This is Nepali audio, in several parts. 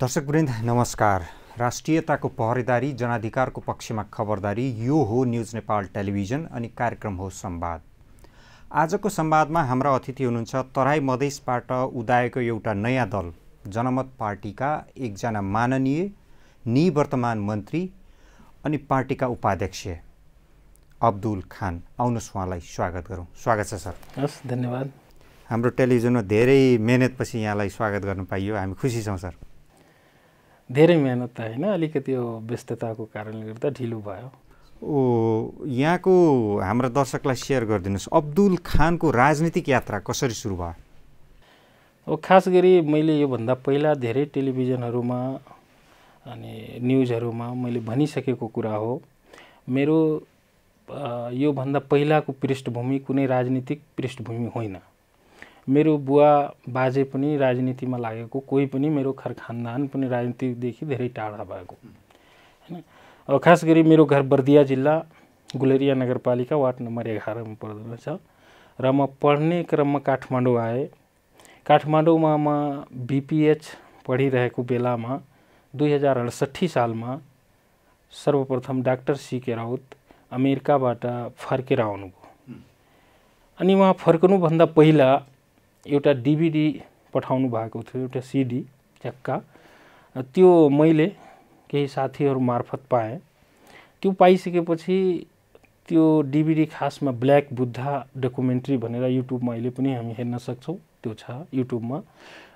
दर्शकवृन्द नमस्कार। राष्ट्रियताको पहरेदारी, जनाधिकारको पक्षमा खबरदारी, यो हो न्युज नेपाल टेलिभिजन अनि कार्यक्रम हो संवाद। आजको संवादमा हाम्रा अतिथि हुनुहुन्छ तराई मधेसबाट उदाएको एउटा नयाँ दल जनमत पार्टीका एकजना माननीय निवर्तमान मन्त्री अनि पार्टीका उपाध्यक्ष अब्दुल खान। आउनुहोस् उहाँलाई स्वागत गरौँ। स्वागत छ सर। हस्, धन्यवाद। हाम्रो टेलिभिजनमा धेरै मेहनतपछि यहाँलाई स्वागत गर्न पाइयो, हामी खुसी छौँ सर। धेरै मेहनत त होइन, अलिकति यो व्यस्तताको कारणले गर्दा ढिलो भयो। यहाँको हाम्रा दर्शकलाई सेयर गरिदिनुहोस्, अब्दुल खानको राजनीतिक यात्रा कसरी सुरु भयो? खास गरी मैले योभन्दा पहिला धेरै टेलिभिजनहरूमा अनि न्युजहरूमा मैले भनिसकेको कुरा हो। मेरो योभन्दा पहिलाको पृष्ठभूमि कुनै राजनीतिक पृष्ठभूमि होइन। मेरो बुवा बाजे पनि राजनीतिमा लागेको कोही पनि, मेरो खानदान पनि राजनीतिदेखि धेरै टाढा भएको हैन। अब खास गरी मेरो घर बर्दिया जिल्ला गुलेरिया नगरपालिका वार्ड नम्बर 11 मा पर्दछ र म पढ्ने क्रममा काठमाडौँ आएँ। काठमाडौँमा म बीपीएच पढिरहेको बेलामा 2068 सालमा सर्वप्रथम डाक्टर सीके राउत अमेरिकाबाट फर्केर आउनुभयो। अनि उहाँ फर्कनुभन्दा पहिला एउटा डीवीडी पठाउनु भएको थियो, एउटा सीडी चक्का। त्यो मैले केही साथीहरू मार्फत पाएँ। त्यो पाइसकेपछि त्यो डीवीडी खासमा ब्ल्याक बुद्धा डकुमेन्ट्री भनेर युट्युबमा अहिले पनि हामी हेर्न सक्छौँ, त्यो छ युट्युबमा।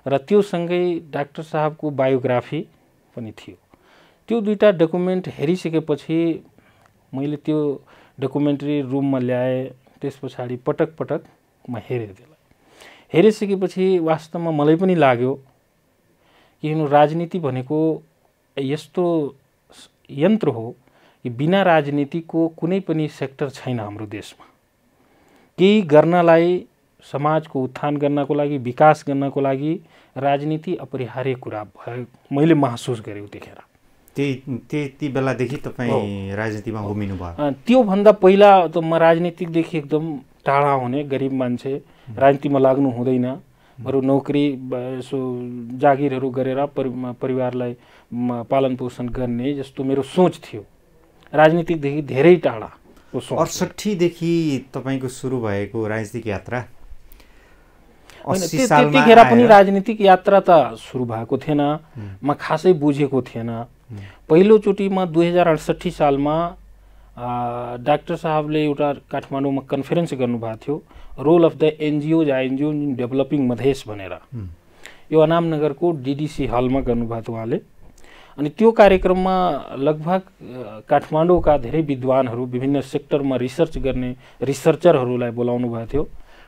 र त्यो सँगै डाक्टर साहबको बायोग्राफी पनि थियो। त्यो दुईटा डकुमेन्ट हेरिसकेपछि मैले त्यो डकुमेन्ट्री रुममा ल्याएँ। त्यस पछाडि पटक पटक म हेरेँ। त्यसलाई हेरिसकेपछि वास्तवमा मलाई पनि लाग्यो कि राजनीति भनेको यस्तो यन्त्र हो कि बिना राजनीतिको कुनै पनि सेक्टर छैन हाम्रो देशमा। केही गर्नलाई, समाजको उत्थान गर्नको लागि, विकास गर्नको लागि राजनीति अपरिहार्य कुरा भयो, मैले महसुस गरेँ त्यतिखेर। त्यति बेलादेखि तपाईँ राजनीतिमा होमिनु भयो? त्योभन्दा पहिला त म राजनीतिदेखि एकदम टाढा हुने गरिब मान्छे, राजनीतिमा लाग्नु हुँदैन, बरु नोकरी यसो जागिरहरू गरेर परिवारलाई पालन पोषण गर्ने जस्तो मेरो सोच थियो। राजनीतिदेखि धेरै टाढाको सोच। 68 देखि तपाईँको सुरु भएको राजनीतिक यात्रा? त्यतिखेर पनि राजनीतिक यात्रा त सुरु भएको थिएन, म खासै बुझेको थिएन। पहिलोचोटिमा 2068 सालमा डाक्टर साहबले एउटा काठमाडौँमा कन्फरेन्स गर्नुभएको थियो, role of the NGOs NGO in developing Madhes भनेर। यो अनामनगरको डीडीसी हलमा गर्नुभएको थियो उहाँले। अनि त्यो कार्यक्रममा लगभग काठमाडौँका धेरै विद्वानहरू, विभिन्न सेक्टरमा रिसर्च गर्ने रिसर्चरहरूलाई बोलाउनु भएको थियो।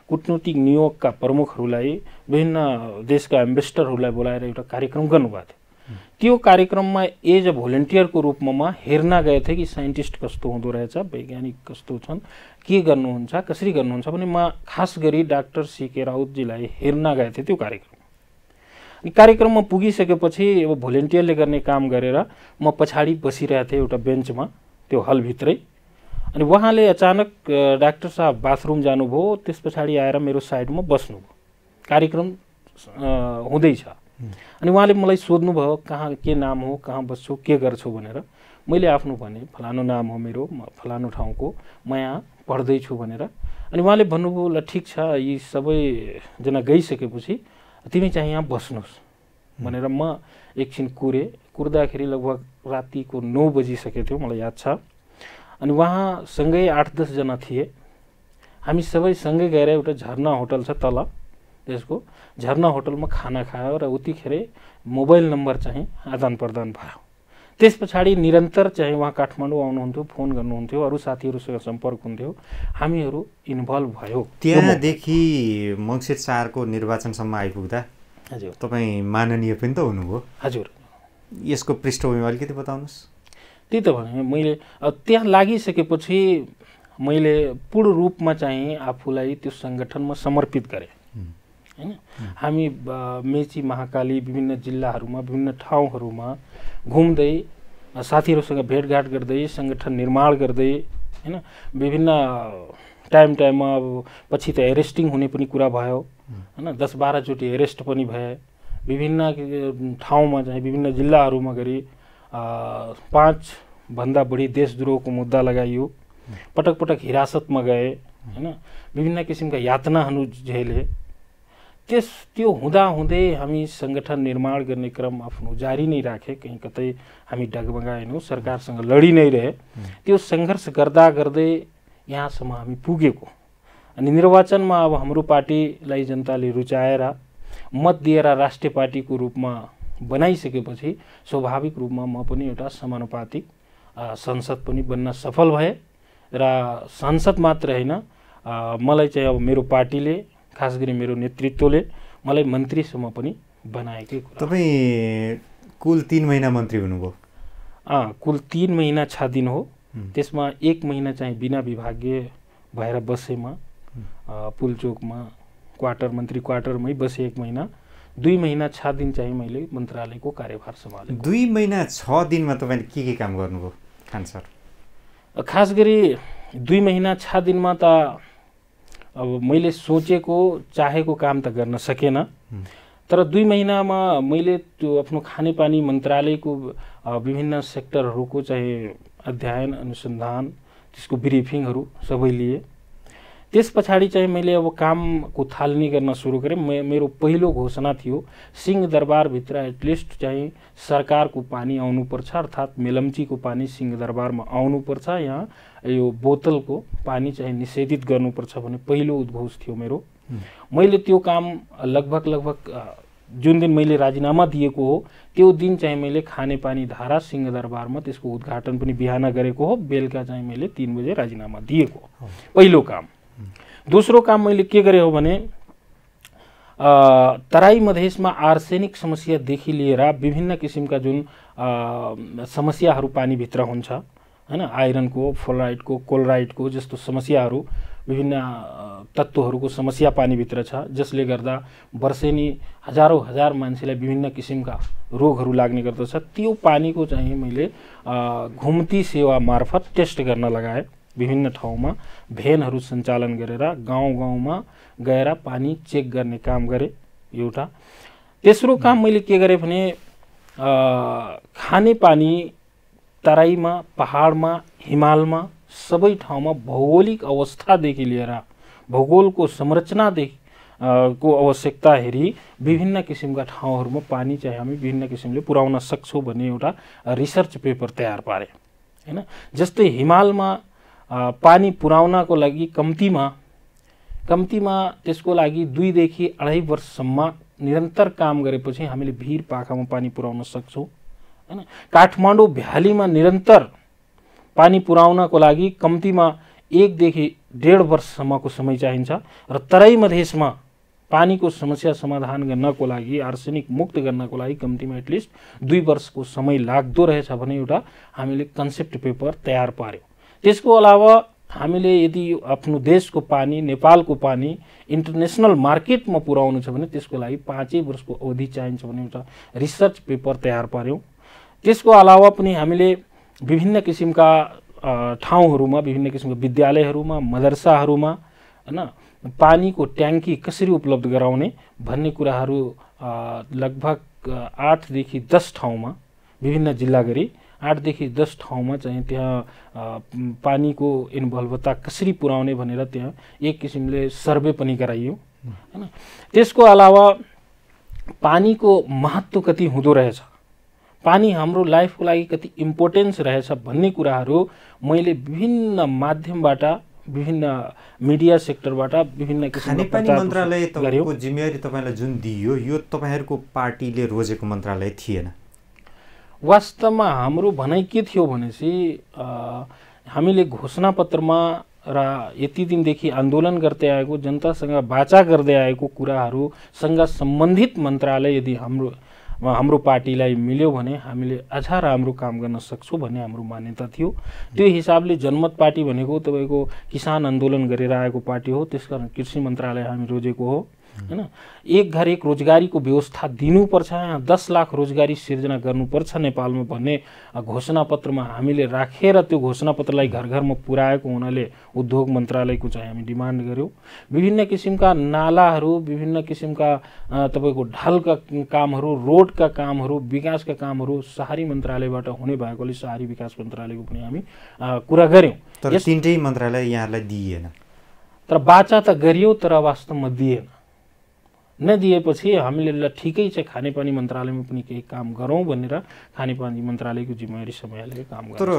कूटनीतिक नियोगका प्रमुखहरूलाई, विभिन्न देशका एम्बेसडरहरूलाई बोलाएर एउटा कार्यक्रम गर्नुभएको थियो। त्यो कार्यक्रममा एज अ भोलिन्टियरको रूपमा म हेर्न गएको थिएँ कि साइन्टिस्ट कस्तो हुँदो रहेछ, वैज्ञानिक कस्तो छन्, के गर्नुहुन्छ, कसरी गर्नुहुन्छ भने म खास गरी डाक्टर सीके राउतजीलाई हेर्न गएको थिएँ त्यो कार्यक्रम। अनि कार्यक्रममा पुगिसकेपछि अब भोलिन्टियरले गर्ने काम गरेर म पछाडि बसिरहेको थिएँ एउटा बेन्चमा त्यो हलभित्रै। अनि उहाँले अचानक डाक्टर साहब बाथरुम जानुभयो, त्यस पछाडि आएर मेरो साइडमा बस्नुभयो। कार्यक्रम हुँदैछ। अनि उहाँले मलाई सोध्नुभयो कहाँ के नाम हो, कहाँ बस्छौ, के गर्छौ भनेर। मैले आफ्नो भने फलानु नाम हो मेरो, म फलानु ठाउँको, म यहाँ पढ्दैछु भनेर। अनि उहाँले भन्नुभयो ल ठिक छ, यी सबैजना गइसकेपछि तिमी चाहिँ यहाँ बस्नुहोस् भनेर म एकछिन कुर्दाखेरि लगभग रातिको 9 बजिसकेको थियो, मलाई याद छ। अनि उहाँसँगै 8-10 जना थिए। हामी सबै सँगै गएर एउटा झरना होटल छ तल, त्यसको झरना होटलमा खाना खायो र उतिखेरै मोबाइल नम्बर चाहिँ आदान प्रदान भयो। त्यस पछाडि निरन्तर चाहिँ उहाँ काठमाडौँ आउनुहुन्थ्यो, फोन गर्नुहुन्थ्यो, अरू साथीहरूसँग सम्पर्क हुन्थ्यो, हामीहरू इन्भल्भ भयो। त्यहाँदेखि मङ्सिर 4को निर्वाचनसम्म आइपुग्दा हजुर तपाईँ माननीय पनि त हुनुभयो। हजुर, यसको पृष्ठभूमि अलिकति बताउनुहोस्। त्यही त भने मैले त्यहाँ लागिसकेपछि मैले पूर्ण रूपमा चाहिँ आफूलाई त्यो सङ्गठनमा समर्पित गरेँ हैन। हामी मेची, महाकाली, विभिन्न जिल्लाहरूमा, विभिन्न ठाउँहरूमा घुम्दै, साथीहरूसँग भेटघाट गर्दै, सङ्गठन निर्माण गर्दै हैन। विभिन्न टाइममा अब पछि त एरेस्टिङ हुने पनि कुरा भयो हैन। 10-12 चोटि एरेस्ट पनि भए विभिन्न ठाउँमा चाहिँ विभिन्न जिल्लाहरूमा गरी 5 भन्दा बढी देशद्रोहको मुद्दा लगाइयो, पटक पटक हिरासतमा गए हैन, विभिन्न किसिमका यातनाहरू झेले। त्यो हुँदाहुँदै हामी सङ्गठन निर्माण गर्ने क्रम आफ्नो जारी नै राखे, कहीँ कतै हामी डगमगाएनौँ, सरकारसँग लडी नै रहे। त्यो सङ्घर्ष गर्दा गर्दै यहाँसम्म हामी पुगेको। अनि निर्वाचनमा अब हाम्रो पार्टीलाई जनताले रुचाएर मत दिएर राष्ट्रिय पार्टीको रूपमा बनाइसकेपछि स्वाभाविक रूपमा म पनि एउटा समानुपातिक संसद पनि बन्न सफल भए र संसद मात्र होइन, मलाई चाहिँ अब मेरो पार्टीले खास गरी मेरो नेतृत्वले मलाई मन्त्रीसम्म पनि बनाएकै कुरा। तपाईँ कुल 3 महिना मन्त्री हुनुभयो? कुल 3 महिना 6 दिन हो। त्यसमा 1 महिना चाहिँ बिना विभागीय भएर बसेमा पुलचोकमा मन्त्री क्वार्टरमै बसे 1 महिना। 2 महिना 6 दिन चाहिँ मैले मन्त्रालयको कार्यभार सम्हालेँ। 2 महिना 6 दिनमा तपाईँले के काम गर्नुभयो खान सर? खास गरी 2 महिना 6 दिनमा त अब मैले सोचेको चाहेको काम त गर्न सकेन, तर 2 महिनामा मैले त्यो आफ्नो खानेपानी मन्त्रालयको विभिन्न सेक्टरहरूको चाहिँ अध्ययन अनुसन्धान त्यसको ब्रिफिङहरू सबै लिए। त्यस पछाडि चाहिँ मैले अब कामको थालनी गर्न सुरु गरेँ। मेरो पहिलो घोषणा थियो सिंहदरबारभित्र एटलिस्ट चाहिँ सरकारको पानी आउनुपर्छ, अर्थात् मेलम्चीको पानी सिंहदरबारमा आउनुपर्छ, यहाँ यो बोतलको पानी चाहिँ निषेधित गर्नुपर्छ भन्ने पहिलो उद्घोष थियो मेरो। मैले त्यो काम लगभग जुन दिन मैले राजीनामा दिएको हो त्यो दिन चाहिँ मैले खानेपानी धारा सिंहदरबारमा त्यसको उद्घाटन पनि बिहान गरेको हो, बेलुका चाहिँ मैले 3 बजे राजीनामा दिएको पहिलो काम। दोस्रो काम मैले के गरे हो भने तराई मधेसमा आर्सेनिक समस्यादेखि लिएर विभिन्न किसिमका जुन समस्याहरू पानीभित्र हुन्छ हैन, आइरनको, फ्लोराइडको, क्लोराइडको जस्तो समस्याहरू, विभिन्न तत्त्वहरूको समस्या पानीभित्र छ, जसले गर्दा वर्षेनी हजार मान्छेलाई विभिन्न किसिमका रोगहरू लाग्ने गर्दछ। त्यो पानीको चाहिँ मैले घुम्ती सेवा मार्फत टेस्ट गर्न लगाएँ। विभिन्न ठाउँमा भ्यानहरू सञ्चालन गरेर गाउँ-गाउँमा गएर पानी चेक गर्ने काम गरेँ एउटा। तेस्रो काम मैले के गरेँ भने खानेपानी तराईमा, पहाडमा, हिमालमा सबै ठाउँमा भौगोलिक अवस्थादेखि लिएर भूगोलको संरचनादेखि को आवश्यकता हेरी विभिन्न किसिमका ठाउँहरूमा पानी चाहिँ हामी विभिन्न किसिमले पुर्याउन सक्छौँ भन्ने एउटा रिसर्च पेपर तयार पारे हैन। जस्तै हिमालमा पानी पुर्याउनको लागि कम्तीमा त्यसको लागि 2 देखि 2.5 वर्षसम्म निरन्तर काम गरेपछि हामीले भिर पाखामा पानी पुर्याउन सक्छौँ हैन। काठमाडौँ भ्यालीमा निरन्तर पानी पुर्याउनको लागि कम्तीमा 1 देखि 1.5 वर्षसम्मको समय चाहिन्छ र तराई मधेसमा पानीको समस्या समाधान गर्नको लागि, आर्सेनिक मुक्त गर्नको लागि कम्तीमा एटलिस्ट 2 वर्षको समय लाग्दो रहेछ भने एउटा हामीले कन्सेप्ट पेपर तयार पार्यौँ। त्यसको अलावा हामीले यदि आफ्नो देशको पानी, नेपालको पानी इन्टरनेसनल मार्केटमा पुर्याउनु छ भने त्यसको लागि 5 वर्षको अवधि चाहिन्छ भने एउटा रिसर्च पेपर तयार पार्यौँ। त्यसको अलावा पनि हामीले विभिन्न किसिमका ठाउँहरूमा, विभिन्न किसिमका विद्यालयहरूमा, मदरसाहरूमा हैन पानीको ट्याङ्की कसरी उपलब्ध गराउने भन्ने कुराहरू लगभग 8 देखि 10 ठाउँमा विभिन्न जिल्ला गरी 8 देखि 10 ठाउँमा चाहिँ त्यहाँ पानीको इन्भल्भता कसरी पुर्याउने भनेर त्यहाँ एक किसिमले सर्वे पनि गराइयो हैन। त्यसको अलावा पानीको महत्त्व कति हुँदो रहेछ, पानी हाम्रो लाइफको लागि कति इम्पोर्टेन्स रहेछ भन्ने कुराहरू मैले विभिन्न माध्यमबाट, विभिन्न मिडिया सेक्टरबाट, विभिन्न किसिमका खानेपानी मन्त्रालय तपाईँको जिम्मेवारी तपाईँलाई जुन दिइयो यो तपाईँहरूको पार्टीले रोजेको मन्त्रालय थिएन। वास्तवमा हाम्रो भनाइ के थियो भनेपछि हामीले घोषणापत्रमा र यति दिनदेखि आन्दोलन गर्दै आएको, जनतासँग वाचा गर्दै आएको कुराहरूसँग सम्बन्धित मन्त्रालय यदि हाम्रो पार्टीलाई मिल्यो भने हामीले अझ राम्रो काम गर्न सक्छौँ भन्ने हाम्रो मान्यता थियो। त्यो हिसाबले जनमत पार्टी भनेको तपाईँको किसान आन्दोलन गरेर आएको पार्टी हो, त्यसकारण कृषि मन्त्रालय हामी रोजेको हो। हैन। एक घर एक रोजगारीको व्यवस्था दिनुपर्छ, 10 लाख रोजगारी सिर्जना गर्नुपर्छ नेपालमा भन्ने घोषणापत्रमा हामीले राखेर त्यो घोषणापत्रलाई घर घरमा पुर्याएको हुनाले उद्योग मन्त्रालयको चाहिँ हामी डिमान्ड गर्यौँ। विभिन्न किसिमका नालाहरू, विभिन्न किसिमका तपाईँको ढालका कामहरू, रोडका कामहरू, विकासका कामहरू शहरी मन्त्रालयबाट हुने भएकोले शहरी विकास मन्त्रालयको पनि हामी कुरा गर्यौँ। तर तीनटै मन्त्रालय यहाँलाई दिइएन। तर बाचा त गरियो, तर वास्तवमा दिएन। नदिएपछि हामीले ल ठिकै छ खानेपानी मन्त्रालयमा पनि केही काम गरौँ भनेर खानेपानी मन्त्रालयको जिम्मेवारी सम्हालेर काम गर्छ। तर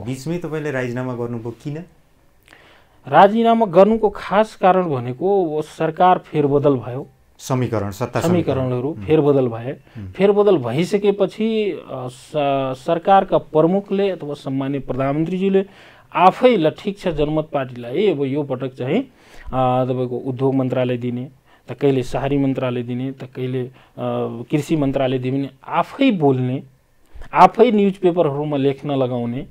बीचमै तपाईँले राजीनामा गर्नुभयो किन? राजीनामा गर्नुको खास कारण भनेको सरकार फेरबदल भयो, समीकरणहरू फेरबदल भए। फेरबदल भइसकेपछि सरकारका प्रमुखले अथवा सम्मान्य प्रधानमन्त्रीजीले आफै ल ठिक छ जनमत पार्टीलाई अब यो पटक चाहिँ तपाईँको उद्योग मन्त्रालय दिने, त कहिले शहरी मन्त्रालय दिने, त कहिले कृषि मन्त्रालय दिने, आफै बोल्ने, आफै न्युज पेपरहरूमा लेख्न लगाउने,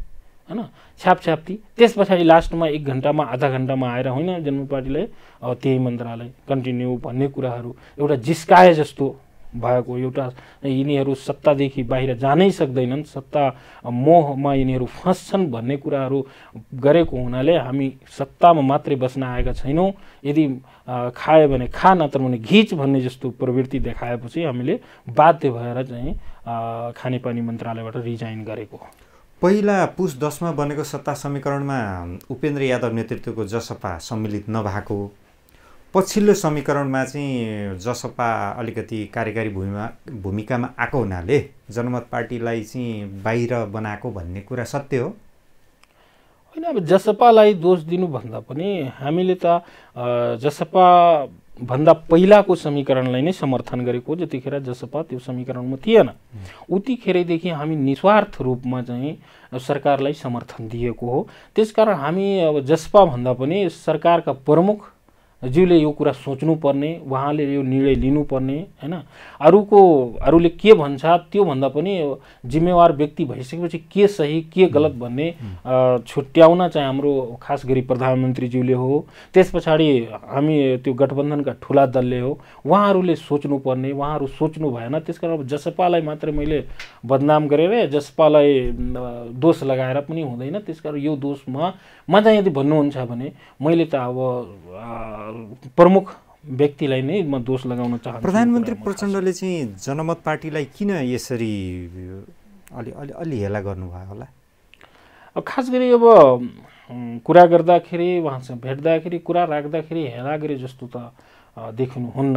हैन, छ्यापछ्याप्ती। त्यस पछाडि लास्टमा 1 घन्टामा आधा घन्टामा आएर होइन जनमत पार्टीलाई त्यही मन्त्रालय कन्टिन्यू भन्ने कुराहरू एउटा जिस्काए जस्तो भएको। एउटा यिनीहरू सत्तादेखि बाहिर जानै सक्दैनन्, सत्ता मोहमा यिनीहरू फँस्छन् भन्ने कुराहरू गरेको हुनाले हामी सत्तामा मात्रै बस्न आएका छैनौँ। यदि खायो भने खा, नत्र भने घिच भन्ने जस्तो प्रवृत्ति देखाएपछि हामीले बाध्य भएर चाहिँ खानेपानी मन्त्रालयबाट रिजाइन गरेको। पहिला पुस 10 मा बनेको सत्ता समीकरणमा उपेन्द्र यादव नेतृत्वको जसपा सम्मिलित नभएको, पछिल्लो समीकरणमा चाहिँ जसपा अलिकति कार्यकारी भूमिकामा आएको हुनाले जनमत पार्टीलाई चाहिँ बाहिर बनाएको भन्ने कुरा सत्य हो? होइन, अब जसपालाई दोष दिनुभन्दा पनि हामीले त जसपा भन्दा पहिलाको समीकरणलाई नै समर्थन गरेको। जतिखेर जसपा त्यो समीकरणमा थिएन उतिखेरैदेखि हामी निस्वार्थ रूपमा चाहिँ सरकारलाई समर्थन दिएको हो। त्यसकारण हामी अब जसपा भन्दा पनि सरकारका प्रमुख ज्यूले यो कुरा सोच्नुपर्ने, उहाँले यो निर्णय लिनुपर्ने, हैन। अरूले के भन्छ त्यो भन्दा पनि जिम्मेवार व्यक्ति भइसकेपछि के सही के गलत भन्ने छुट्याउन चाहिँ हाम्रो खास गरी प्रधानमन्त्रीज्यूले हो। त्यस पछाडि हामी त्यो गठबन्धनका ठुला दलले हो, उहाँहरूले सोच्नुपर्ने, उहाँहरू सोच्नु भएन। त्यसकारण अब जसपालाई मात्रै मैले बदनाम गरेर जसपालाई दोष लगाएर पनि हुँदैन। त्यसकारण यो दोषमा चाहिँ यदि भन्नुहुन्छ भने मैले त अब प्रमुख व्यक्तिलाई नै म दोष लगाउन चाहन्छु। प्रधानमन्त्री प्रचण्डले चाहिँ जनमत पार्टीलाई किन यसरी अलि हेला गर्नुभयो होला? अब खास गरी अब कुरा गर्दाखेरि, उहाँसँग भेट्दाखेरि, कुरा राख्दाखेरि हेला गरे जस्तो त देख्नुहुन्न।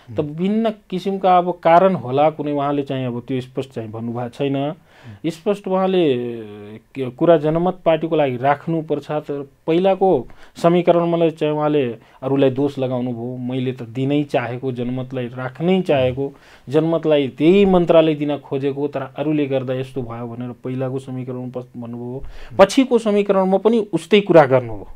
त विभिन्न किसिमका अब कारण होला, कुनै उहाँले चाहिँ अब त्यो स्पष्ट चाहिँ भन्नुभएको छैन। स्पष्ट उहाँले कुरा जनमत पार्टीको लागि राख्नुपर्छ। तर पहिलाको समीकरणमा चाहिँ उहाँले अरूलाई दोष लगाउनु भयो। मैले त दिनै चाहेको, जनमतलाई राख्नै चाहेको, जनमतलाई त्यही मन्त्रालय दिन खोजेको, तर अरूले गर्दा यस्तो भयो भनेर पहिलाको समीकरणमा भन्नुभयो। पछिको समीकरणमा पनि उस्तै कुरा गर्नुभयो।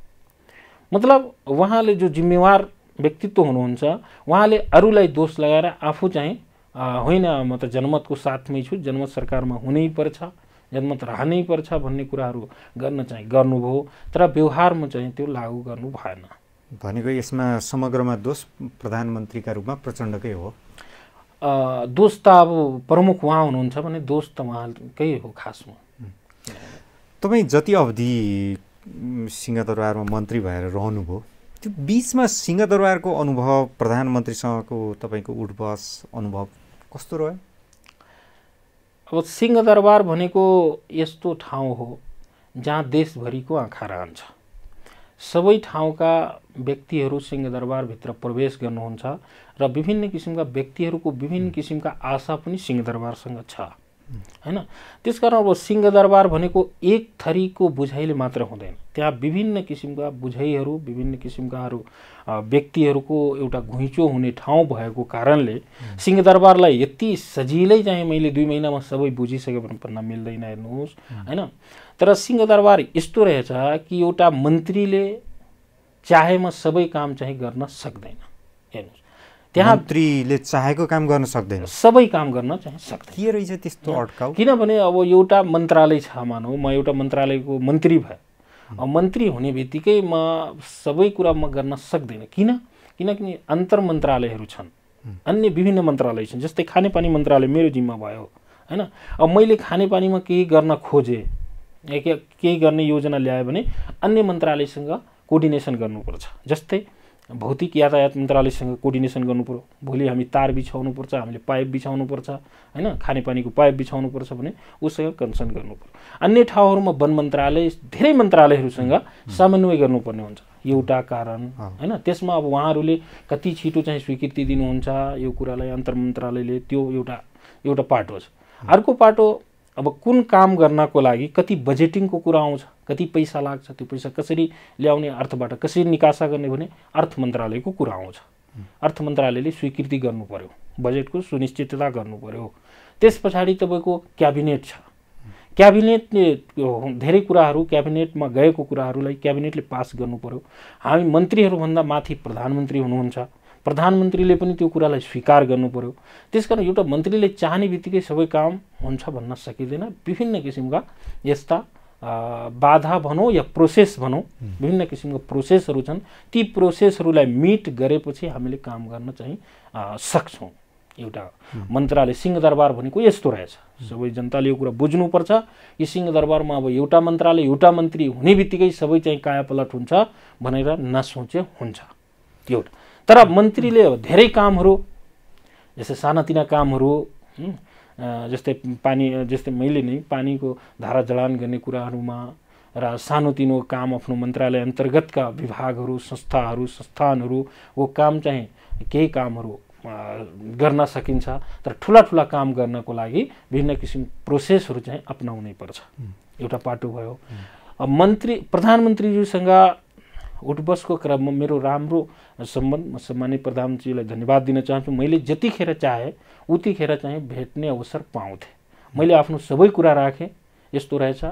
मतलब उहाँले जो जिम्मेवार व्यक्तित्व हुनुहुन्छ, उहाँले अरूलाई दोष लगाएर आफू चाहिँ होइन म त जनमतको साथमै छु, जनमत सरकारमा हुनै पर्छ, जनमत रहनै पर्छ भन्ने कुराहरू गर्न चाहिँ गर्नुभयो। तर व्यवहारमा चाहिँ त्यो लागू गर्नु भएन। भनेको यसमा समग्रमा दोष प्रधानमन्त्रीका रूपमा प्रचण्डकै हो? दोष त अब प्रमुख उहाँ हुनुहुन्छ भने दोष त उहाँकै हो खासमा। तपाईँ जति अवधि सिंहदरबारमा मन्त्री भएर रहनुभयो, त्यो बिचमा सिंहदरबारको अनुभव, प्रधानमन्त्रीसँगको तपाईँको उठबस अनुभव कस्तो रह्यो? अब सिंहदरबार भनेको यस्तो ठाउँ हो जहाँ देशभरिको आँखा रहन्छ। सबै ठाउँका व्यक्तिहरू सिंहदरबारभित्र प्रवेश गर्नुहुन्छ र विभिन्न किसिमका व्यक्तिहरूको विभिन्न किसिमका आशा पनि सिंहदरबारसँग छ, हैन। त्यसकारण अब सिंहदरबार भनेको एक थरीको बुझाइले मात्र हुँदैन। त्यहाँ विभिन्न किसिमका बुझाइहरू, विभिन्न किसिमकाहरू व्यक्तिहरूको एउटा घुइँचो हुने ठाउँ भएको कारणले सिंहदरबारलाई यति सजिलै चाहिँ मैले 2 महिनामा सबै बुझिसके भने भन्न मिल्दैन, हेर्नुहोस्, हैन। तर सिंहदरबार यस्तो रहेछ कि एउटा मन्त्रीले चाहेमा सबै काम चाहिँ गर्न सक्दैन, हेर्नुहोस्। त्यहाँ मन्त्रीले चाहेको काम गर्न सक्दैन, सबै काम गर्न चाहिँ सक्दैन। के रहेछ त्यस्तो अड्काउ? किनभने अब एउटा मन्त्रालय छ, मानौ म एउटा मन्त्रालयको मन्त्री भए, मन्त्री हुने बित्तिकै म सबै कुरा म गर्न सक्दैन। किनकि अन्तर मन्त्रालयहरू छन्, अन्य विभिन्न मन्त्रालय छन्। जस्तै खानेपानी मन्त्रालय मेरो जिम्मा भयो हैन। अब मैले खानेपानीमा केही गर्न खोजेँ, केही गर्ने योजना ल्यायो भने अन्य मन्त्रालयसँग कोर्डिनेसन गर्नुपर्छ। जस्तै भौतिक यातायात मन्त्रालयसँग कोर्डिनेसन गर्नुपर्यो, भोलि हामी तार बिछाउनुपर्छ, हामीले पाइप बिछाउनुपर्छ हैन, खानेपानीको पाइप बिछाउनुपर्छ भने उसँग कन्सर्न गर्नुपर्यो। अन्य ठाउँहरूमा वन मन्त्रालय धेरै मन्त्रालयहरूसँग समन्वय गर्नुपर्ने हुन्छ, एउटा कारण हैन। त्यसमा अब उहाँहरूले कति छिटो चाहिँ स्वीकृति दिनुहुन्छ यो कुरालाई अन्तर मन्त्रालयले, त्यो एउटा पाटो छ। अर्को पाटो अब कुन काम गर्नको लागि कति बजेटिङको कुरा आउँछ, कति पैसा लाग्छ, त्यो पैसा कसरी ल्याउने, अर्थबाट कसरी निकासा गर्ने भने अर्थ मन्त्रालयको कुरा आउँछ। अर्थ मन्त्रालयले स्वीकृति गर्नु पर्यो, बजेटको सुनिश्चितता गर्नु पर्यो। त्यस पछाडि तपाईँको क्याबिनेट छ, क्याबिनेटले धेरै कुराहरू क्याबिनेटमा गएको कुराहरूलाई क्याबिनेटले पास गर्नु पर्यो। हामी मन्त्रीहरूभन्दा माथि प्रधानमन्त्री हुनुहुन्छ, प्रधानमन्त्रीले पनि त्यो कुरालाई स्वीकार गर्नु पर्यो। त्यसकारण एउटा मन्त्रीले चाहने बित्तिकै सबै काम हुन्छ भन्न सकिँदैन। विभिन्न किसिमका यस्ता बाधा भनौँ या प्रोसेस भनौँ, विभिन्न किसिमका प्रोसेसहरू छन्। ती प्रोसेसहरूलाई मिट गरेपछि हामीले काम गर्न चाहिँ सक्छौँ। एउटा मन्त्रालय सिंहदरबार भनेको यस्तो रहेछ, सबै जनताले यो कुरा बुझ्नुपर्छ कि सिंहदरबारमा अब एउटा मन्त्रालय एउटा मन्त्री हुने बित्तिकै सबै चाहिँ कायापलट हुन्छ भनेर नसोचे हुन्छ एउटा। तर मन्त्रीले धेरै कामहरू, जस्तै सानातिना कामहरू, जस्तै पानी, जस्तै मैले नै पानीको धारा जडान गर्ने कुराहरूमा र सानोतिनो काम आफ्नो मन्त्रालय अन्तर्गतका विभागहरू, संस्थानहरू वो काम चाहिँ केही कामहरू गर्न सकिन्छ। तर ठुला काम गर्नको लागि विभिन्न किसिम प्रोसेसहरू चाहिँ अपनाउनै पर्छ, एउटा पाटो भयो। प्रधानमन्त्रीज्यूसँग उठबसको क्रममा मेरो राम्रो सम्बन्ध, म सम्मानित प्रधानमन्त्रीलाई धन्यवाद दिन चाहन्छु। मैले जतिखेर चाहे उतिखेर चाहिँ भेट्ने अवसर पाउँथेँ। मैले आफ्नो सबै कुरा राखेँ। यस्तो रहेछ,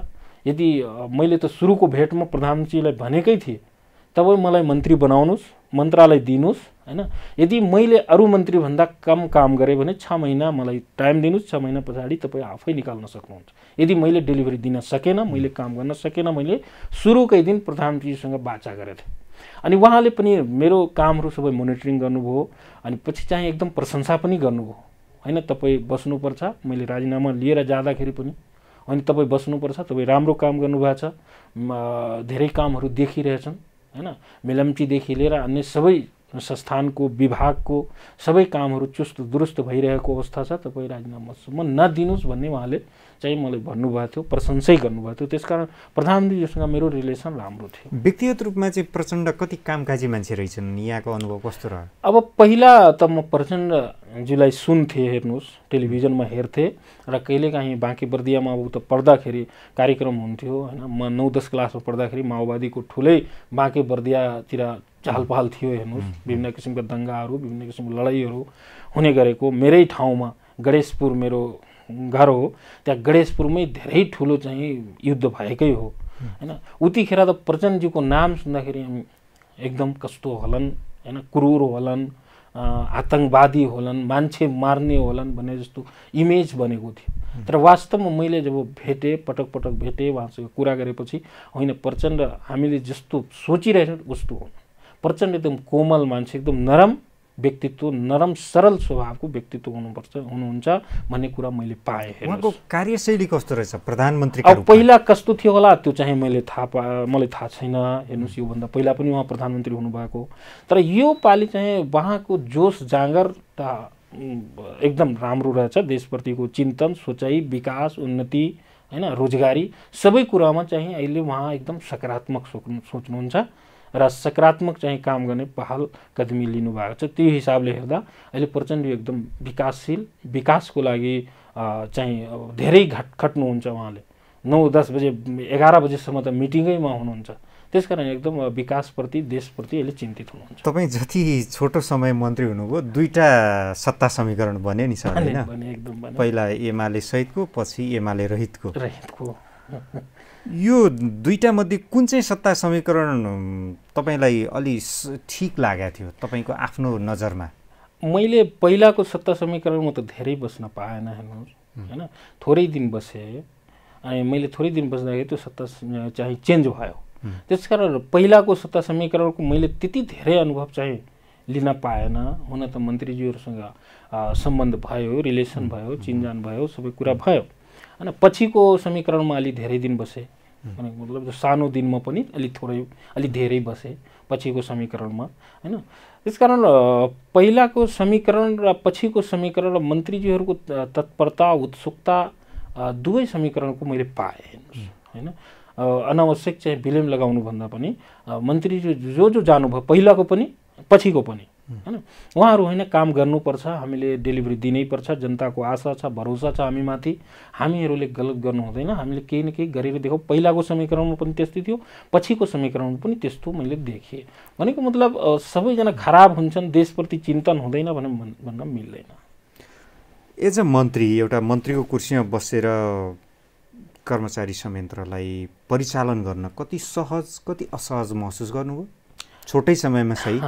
यदि मैले त सुरुको भेटमा प्रधानमन्त्रीलाई भनेकै थिएँ तपाईँ मलाई मन्त्री बनाउनुहोस्, मन्त्रालय दिनुहोस् हैन। यदि मैले अरू मन्त्रीभन्दा कम काम गरेँ भने 6 महिना मलाई टाइम दिनुहोस्, 6 महिना पछाडि तपाईँ आफै निकाल्न सक्नुहुन्छ। यदि मैले डेलिभरी दिन सकेन, मैले काम गर्न सकेन, मैले सुरुकै दिन प्रधानमन्त्रीसँग बाचा गरेको थिएँ। अनि उहाँले पनि मेरो कामहरू सबै मोनिटरिङ गर्नुभयो। अनि पछि चाहिँ एकदम प्रशंसा पनि गर्नुभयो हैन। तपाईँ बस्नुपर्छ, मैले राजीनामा लिएर जाँदाखेरि पनि अनि तपाईँ बस्नुपर्छ, तपाईँ राम्रो काम गर्नुभएको छ, धेरै कामहरू देखिरहेछन् हैन। मेलम्चीदेखि लिएर अन्य सबै संस्थानको विभागको सबै कामहरू चुस्त दुरुस्त भइरहेको अवस्था छ, तपाईँ राजीनामासम्म नदिनुहोस् भन्ने उहाँले चाहिँ मलाई भन्नुभएको थियो, प्रशंसै गर्नुभएको थियो। त्यसकारण प्रधानमन्त्रीसँग मेरो रिलेसन राम्रो थियो। व्यक्तिगत रूपमा चाहिँ प्रचण्ड कति कामकाजी मान्छे रहेछन्, यहाँको अनुभव कस्तो रह्यो? अब पहिला त म प्रचण्डज्यूलाई सुन्थेँ, हेर्नुहोस् टेलिभिजनमा हेर्थेँ र कहिलेकाहीँ बाँके बर्दियामा अब त पढ्दाखेरि कार्यक्रम हुन्थ्यो हैन। म 9-10 क्लासमा पढ्दाखेरि माओवादीको ठुलै बाँके बर्दियातिर चहलपहल थियो, हेर्नुहोस्। विभिन्न किसिमका दङ्गाहरू, विभिन्न किसिमको लडाइँहरू हुने गरेको। मेरै ठाउँमा गणेशपुर मेरो घर हो, त्यहाँ गणेशपुरमै धेरै ठुलो चाहिँ युद्ध भएकै हो हैन। उतिखेर त प्रचण्डज्यूको नाम सुन्दाखेरि एकदम कस्तो होलान् हैन, क्रूर होलान्, आतङ्कवादी होलान्, मान्छे मार्ने होलान् भन्ने जस्तो इमेज बनेको थियो। तर वास्तवमा मैले जब भेटेँ, पटक भेटेँ, उहाँसँग कुरा गरेपछि होइन, प्रचण्ड हामीले जस्तो सोचिरहेछौँ उस्तो हो। प्रचण्ड एकदम कोमल मान्छे, एकदम नरम व्यक्तित्व, नरम सरल स्वभावको व्यक्तित्व हुनुहुन्छ भन्ने कुरा मैले पाएँ। उहाँको कार्यशैली कस्तो रहेछ प्रधानमन्त्रीको रूपमा? पहिला कस्तो थियो होला त्यो चाहिँ मलाई थाहा छैन, हेर्नुहोस्। योभन्दा पहिला पनि उहाँ प्रधानमन्त्री हुनुभएको। तर यो पालि चाहिँ उहाँको जोस जाँगर त एकदम राम्रो रहेछ। देशप्रतिको चिन्तन, सोचाइ, विकास, उन्नति हैन, रोजगारी सबै कुरामा चाहिँ अहिले उहाँ एकदम सकारात्मक सोच्नुहुन्छ र सकारात्मक चाहिँ काम गर्ने पहल कदमी लिनुभएको छ। त्यो हिसाबले हेर्दा अहिले प्रचण्ड एकदम विकासशील, विकासको लागि चाहिँ धेरै खट्नुहुन्छ उहाँले। 9-10 बजे 11 बजेसम्म त मिटिङैमा हुनुहुन्छ। त्यसकारण एकदम विकासप्रति, देशप्रति अहिले चिन्तित हुनुहुन्छ। तपाईँ जति छोटो समय मन्त्री हुनुभयो, 2टा सत्ता समीकरण बन्यो नि सर हैन? एकदम। पहिला एमाले सहितको, पछि एमाले रहितको। यो 2टा मध्ये कुन चाहिँ सत्ता समीकरण तपाईलाई अलि ठीक लागेको थियो तपाईको आफ्नो नजरमा? मैले पहिलाको सत्ता समीकरणमा त धेरै बस्न पाएन, हेर्नुहोस् हैन। थोरै दिन बसेँ अनि मैले थोरै दिन बस्दाखेरि त्यो सत्ता चाहिँ चेन्ज भयो। त्यसकारण पहिलाको सत्ता समीकरणको मैले त्यति धेरै अनुभव चाहिँ लिन पाएन। हुन त मन्त्रीज्यूहरूसँग सम्बन्ध भयो, रिलेसन भयो, चिनजान भयो, सबै कुरा भयो हैन। पछिको समीकरणमा अलि धेरै दिन बसे, भनेको मतलब सानो दिनमा पनि अलि धेरै बसे पछिको समीकरणमा हैन। त्यसकारण पहिलाको समीकरण र पछिको समीकरण र मन्त्रीज्यूहरूको तत्परता, उत्सुकता दुवै समीकरणको मैले पाएँ हेर्नुहोस् हैन। अनावश्यक चाहिँ विलेम लगाउनु भन्दा पनि मन्त्रीज्यू जो जानुभयो, पहिलाको पनि पछिको पनि हैन, उहाँहरू होइन काम गर्नुपर्छ, हामीले डेलिभरी दिनैपर्छ, जनताको आशा छ, भरोसा छ हामीमाथि, हामीहरूले गलत गर्नु हुँदैन, हामीले केही न केही गरेर देखाउँ। पहिलाको समीकरणमा पनि त्यस्तै थियो, पछिको समीकरणमा पनि त्यस्तो मैले देखेँ। भनेको मतलब सबैजना खराब हुन्छन्, देशप्रति चिन्तन हुँदैन भन्न मिल्दैन। एज अ मन्त्री, एउटा मन्त्रीको कुर्सीमा बसेर कर्मचारी संयन्त्रलाई परिचालन गर्न कति सहज कति असहज महसुस गर्नुभयो छोटै समयमा? सही